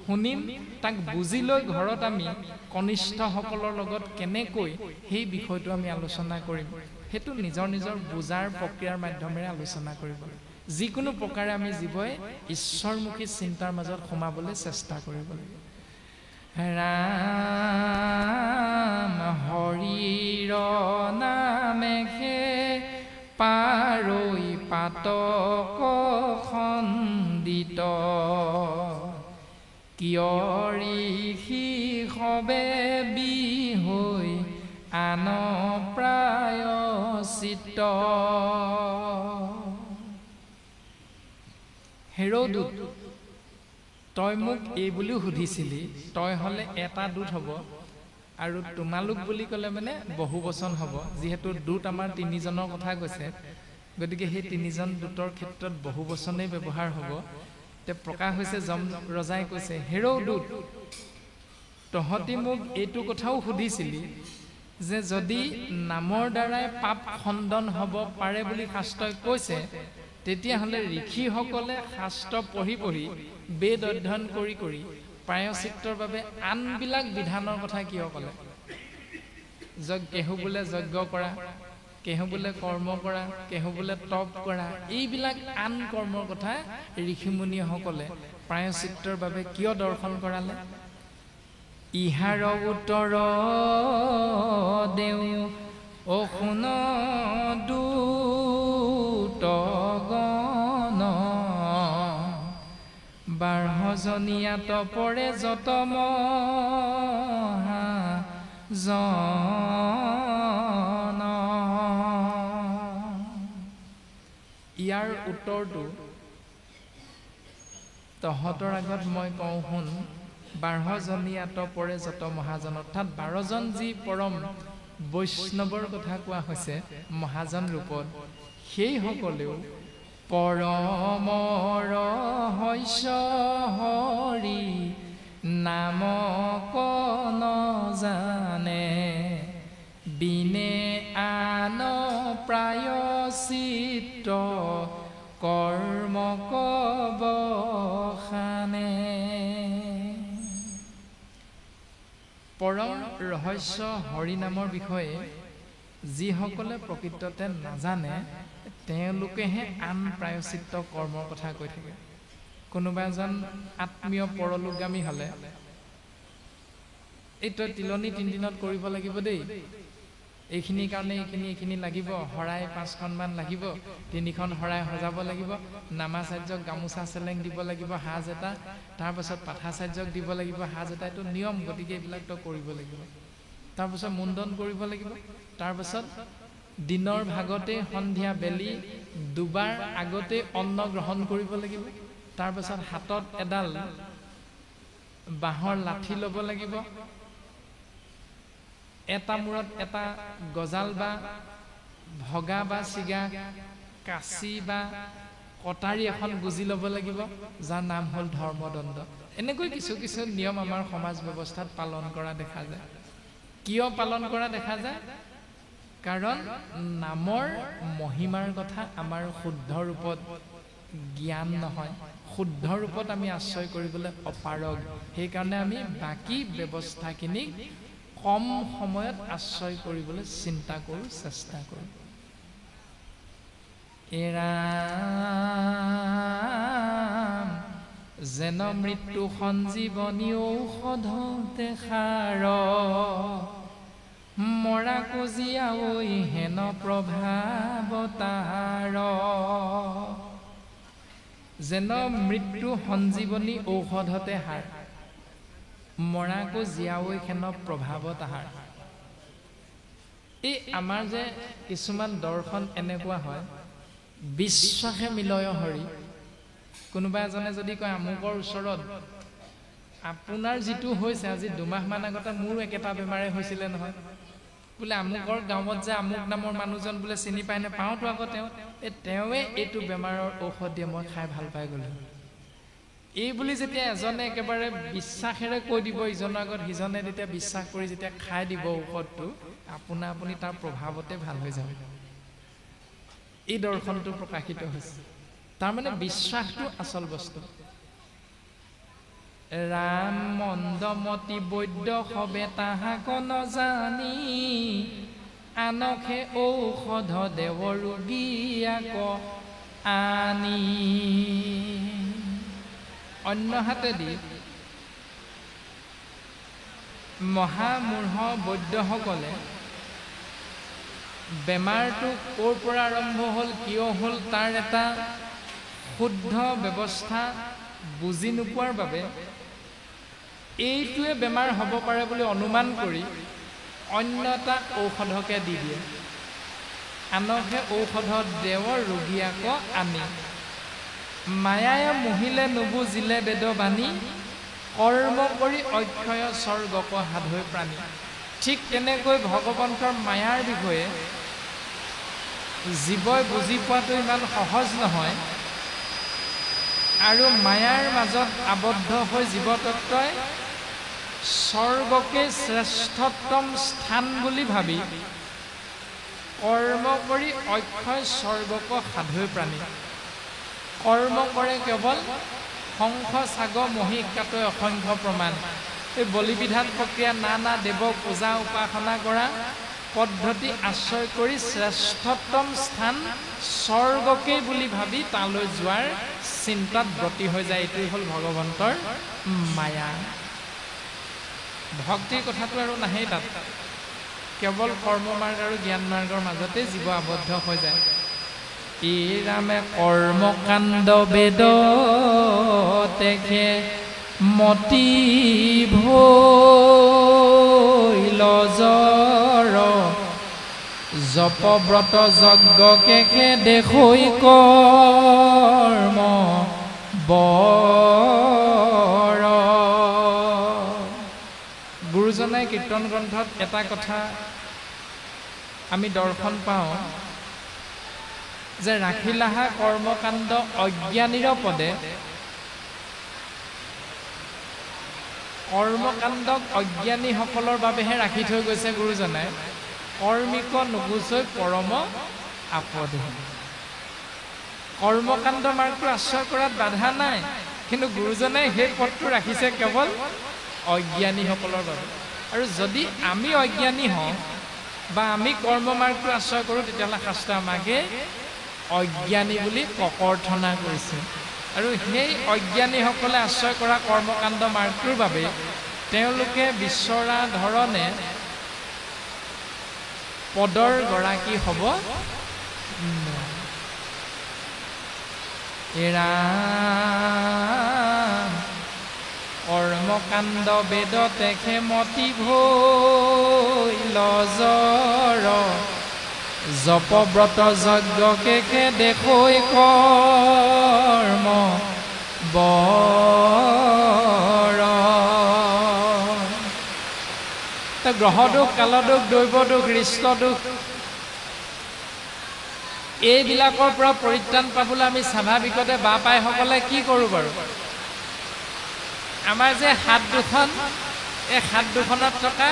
শুনিম তাক বুজি লৈ ঘৰত আমি কনিষ্ঠসকলৰ লগত কেনেকৈ সেই বিষয়টো আমি আলোচনা কৰিম সেইটো নিজৰ নিজৰ বুজাৰ প্ৰক্ৰিয়াৰ মাধ্যমেৰে আলোচনা কৰিব লাগিব যিকোনো প্ৰকাৰে আমি জীৱই ঈশ্বৰমুখী চিন্তাৰ মাজত সোমাবলৈ চেষ্টা কৰিব লাগিব ৰাম হৰিৰ নামেহে পাৰৈ পাতক খণ্ডিত কিয় ঋষি সবে বিহৈ আন প্ৰায়শ্চিত্ত হেৰৌ দূত তই মোক এই বুলিও সুধিছিলি তই হ'লে এটা দূত হ'ব আৰু তোমালোক বুলি ক'লে মানে বহু বচন হ'ব যিহেতু দূত আমাৰ তিনিজনৰ কথা কৈছে গতিকে সেই তিনিজন দূতৰ ক্ষেত্ৰত বহু বচনেই ব্যৱহাৰ হ'ব তে প্ৰকাশ হৈছে যম ৰজাই কৈছে হেৰৌ দূত তহঁতি মোক এইটো কথাও সুধিছিলি যে যদি নামৰ দ্বাৰাই পাপ খণ্ডন হ'ব পাৰে বুলি শাস্ত্ৰই কৈছে তেতিয়াহ'লে ঋষিসকলে শাস্ত্ৰ পঢ়ি পঢ়ি বেদ অধ্যয়ন কৰি কৰি প্ৰায়শ্চিত্তৰ বাবে আনবিলাক বিধানৰ কথা কিয় ক'লে কেহু বোলে যজ্ঞ কৰা কেহু বোলে কৰ্ম কৰা কেহু বোলে তপ কৰা এইবিলাক আন কৰ্মৰ কথা ঋষিমুনিসকলে প্ৰায়শ্চিত্তৰ বাবে কিয় দৰ্শন কৰালে ইহাৰ উত্তৰ দেউ অশুন দুতগণ বাৰজনীয়া তপৰে যত মহাজন। ইয়াৰ উত্তৰটো তহঁতৰ আগত মই কওঁ শুন। 12জনীয়া তপৰে যত মহাজন, অৰ্থাৎ 12জন যি পৰম বৈষ্ণৱৰ কথা কোৱা হৈছে মহাজন ৰূপত, সেইসকলেও পৰম ৰহস্য হৰি নাম নজানে, বিনে আন প্ৰায়শ্চিত্ত কৰ্ম কবখানে। পৰম ৰহস্য হৰি নামৰ বিষয়ে যিসকলে প্ৰকৃততে নাজানে তেওঁলোকেহে আন প্ৰায়শ্চিত্ত কৰ্মৰ কথা কৈ থাকে। কোনোবা এজন আত্মীয় পৰলোকগামী হ'লে এই তই তিলনি 3 দিনত কৰিব লাগিব দেই, এইখিনিৰ কাৰণে এইখিনি লাগিব, শৰাই 5খনমান লাগিব, 3খন শৰাই সজাব লাগিব, নামাচাৰ্যক গামোচা চেলেং দিব লাগিব সাজ এটা, তাৰপাছত পাঠাচাৰ্যক দিব লাগিব সাজ এটা, এইটো নিয়ম, গতিকে এইবিলাক তই কৰিব লাগিব। তাৰপাছত মুণ্ডন কৰিব লাগিব, তাৰপাছত দিনৰ ভাগতে সন্ধিয়া বেলি 2বাৰ আগতে অন্ন গ্ৰহণ কৰিব লাগিব, তাৰপাছত হাতত এডাল বাঁহৰ লাঠি ল'ব লাগিব, এটা মূৰত এটা গজাল বা ভগা বা চিগা কাঁচি বা কটাৰী এখন গুজি ল'ব লাগিব, যাৰ নাম হ'ল ধৰ্মদণ্ড। এনেকৈ কিছু কিছু নিয়ম আমাৰ সমাজ ব্যৱস্থাত পালন কৰা দেখা যায়। কিয় পালন কৰা দেখা যায়? কাৰণ নামৰ মহিমাৰ কথা আমাৰ শুদ্ধ ৰূপত জ্ঞান নহয়, শুদ্ধ ৰূপত আমি আশ্ৰয় কৰিবলৈ অপাৰগ, সেইকাৰণে আমি বাকী ব্যৱস্থাখিনিক কম সময়ত আশ্ৰয় কৰিবলৈ চিন্তা কৰোঁ, চেষ্টা কৰোঁ। এৰাম যেন মৃত্যু সঞ্জীৱনী ঔষধতে সাৰ, মৰা কজিয়া ঐ হেন প্ৰভাৱতাৰ। যেন মৃত্যু সঞ্জীৱনী ঔষধতে সাৰ, মৰাকো জীয়াৱৈ হেন প্ৰভাৱত আহাৰ। এই আমাৰ যে কিছুমান দৰ্শন এনেকুৱা হয়, বিশ্বাসে মিলয় হৰি। কোনোবা এজনে যদি কয় আমুকৰ ওচৰত আপোনাৰ যিটো হৈছে, আজি 2 মাহমান আগতে মোৰো একেটা বেমাৰে হৈছিলে নহয়, বোলে আমুকৰ গাঁৱত যে আমুক নামৰ মানুহজন বোলে চিনি পাই নে? পাওঁতো আকৌ তেওঁৱে এইটো বেমাৰৰ ঔষধ দিয়ে, মই খাই ভাল পাই গ'লো। এই বুলি যেতিয়া এজনে একেবাৰে বিশ্বাসেৰে কৈ দিব ইজনৰ আগত, সিজনে তেতিয়া বিশ্বাস কৰি যেতিয়া খাই দিব ঔষধটো, আপুনি তাৰ প্ৰভাৱতে ভাল হৈ যাব। এই দৰ্শনটো প্ৰকাশিত হৈছে। তাৰমানে বিশ্বাসটো আচল বস্তু। ৰাম মন্দমতি বৈদ্য সবে তাহাক নজানি, আনকহে ঔষধ দেৱ ৰোগীয়াক আনি। অন্য হাতেদি মহামূঢ় বৈদ্যসকলে বেমাৰটো ক'ৰ পৰা আৰম্ভ হ'ল, কিয় হ'ল, তাৰ এটা শুদ্ধ ব্যৱস্থা বুজি নোপোৱাৰ বাবে এইটোৱে বেমাৰ হ'ব পাৰে বুলি অনুমান কৰি অন্য এটা ঔষধকে দি দিয়ে। আনকহে ঔষধ দেৱ ৰোগীয়াক আনি। মায়ায়ে মোহিলে নুবুজিলে বেদবাণী, কৰ্ম কৰি অক্ষয় স্বৰ্গক সাধৈ প্ৰাণী। ঠিক তেনেকৈ ভগৱন্তৰ মায়াৰ বিষয়ে জীৱই বুজি পোৱাটো ইমান সহজ নহয়, আৰু মায়াৰ মাজত আবদ্ধ হৈ জীৱতত্বই স্বৰ্গকে শ্ৰেষ্ঠতম স্থান বুলি ভাবি কৰ্ম কৰি অক্ষয় স্বৰ্গক সাধৈ প্ৰাণী। কৰ্ম কৰে কেৱল শংখ চাগ মহিষ কাটৈ অসংখ্য প্ৰমাণ। এই বলিবিধান প্ৰক্ৰিয়া নানা দেৱক পূজা উপাসনা কৰা পদ্ধতি আশ্ৰয় কৰি শ্ৰেষ্ঠতম স্থান স্বৰ্গকেই বুলি ভাবি তালৈ যোৱাৰ চিন্তাত ব্ৰতী হৈ যায়। এইটোৱেই হ'ল ভগৱন্তৰ মায়া। ভক্তিৰ কথাটো আৰু নাহেই তাত কেৱল কৰ্ম মাৰ্গ আৰু জ্ঞান মাৰ্গৰ মাজতে জীৱ আবদ্ধ হৈ যায় এই ৰামে কৰ্মকাণ্ড বেদ তেখে মতি ভৈল জ্বৰ জপব্ৰত যজ্ঞ কেখে দেখৈ কৰ্ম বৰ গুৰুজনাই কীৰ্তন গ্ৰন্থত এটা কথা আমি দৰ্শন পাওঁ যে ৰাখিলাহা কৰ্মকাণ্ড অজ্ঞানীৰ পদে কৰ্মকাণ্ডক অজ্ঞানীসকলৰ বাবেহে ৰাখি থৈ গৈছে গুৰুজনাই কৰ্মিক নুগুচৈ পৰম আপদে কৰ্মকাণ্ড মাৰ্গটো আশ্ৰয় কৰাত বাধা নাই কিন্তু গুৰুজনাই সেই পদটো ৰাখিছে কেৱল অজ্ঞানীসকলৰ বাবে আৰু যদি আমি অজ্ঞানী হওঁ বা আমি কৰ্ম মাৰ্গটো আশ্ৰয় কৰোঁ তেতিয়াহ'লে শাস্ত্ৰ আমাকে অজ্ঞানী বুলি ককৰ্থনা কৰিছে আৰু সেই অজ্ঞানীসকলে আশ্ৰয় কৰা কৰ্মকাণ্ড মাৰ্গটোৰ বাবে তেওঁলোকে বিচৰা ধৰণে পদৰ গৰাকী হ'ব এৰা কৰ্মকাণ্ড বেদ তেখে মতি ভৈল জ্বৰ জপব্ৰত যজ্ঞ কেখে দেখৈ কৰ্ম বৰ গ্ৰহদোষ কালদোষ দৈৱদোষ হৃষ্টদোষ এইবিলাকৰ পৰা পৰিত্ৰাণ পাবলৈ আমি স্বাভাৱিকতে বাপাইসকলে কি কৰোঁ বাৰু আমাৰ যে হাত দুখন এই হাত দুখনত থকা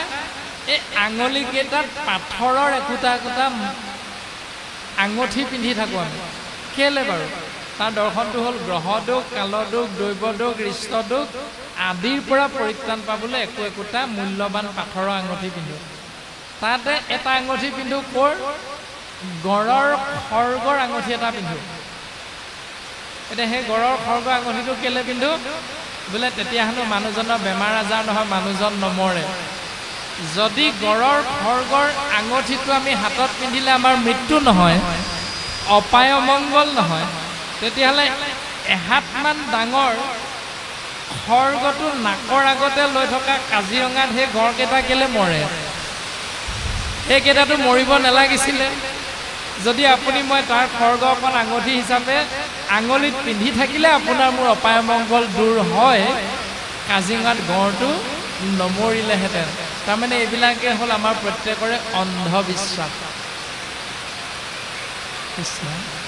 এই আঙুলিকেইটাত পাথৰৰ একোটা একোটা আঙুঠি পিন্ধি থাকোঁ আমি কেলে বাৰু তাৰ দৰ্শনটো হ'ল গ্ৰহদোষ কালদোষ দৈৱদোষ হৃষ্টদোষ আদিৰ পৰা পৰিত্ৰাণ পাবলৈ একোটা মূল্যৱান পাথৰৰ আঙুঠি পিন্ধো তাতে এটা আঙুঠি পিন্ধো ক'ৰ গড়ৰ খৰ্গৰ আঙুঠি এটা পিন্ধো এতিয়া সেই গড়ৰ খৰ্গৰ আঙুঠিটো কেলে পিন্ধো বোলে তেতিয়া হেনো মানুহজনৰ বেমাৰ আজাৰ নহয় মানুহজন নমৰে যদি গড়ৰ খৰ্গৰ আঙুঠিটো আমি হাতত পিন্ধিলে আমাৰ মৃত্যু নহয় অপায় মংগল নহয় তেতিয়াহ'লে এহাতমান ডাঙৰ খৰ্গটো নাকৰ আগতে লৈ থকা কাজিৰঙাত সেই গড়কেইটা কেলে মৰে সেইকেইটাতো মৰিব নালাগিছিলে যদি আপুনি মই তাৰ খৰ্গ অকণ আঙুঠি হিচাপে আঙুলিত পিন্ধি থাকিলে আপোনাৰ মোৰ অপায় মংগল দূৰ হয় কাজিৰঙাত গড়টো নমৰিলেহেঁতেন তাৰমানে এইবিলাকে হ'ল আমাৰ প্ৰত্যেকৰে অন্ধবিশ্বাস কৃষ্ণ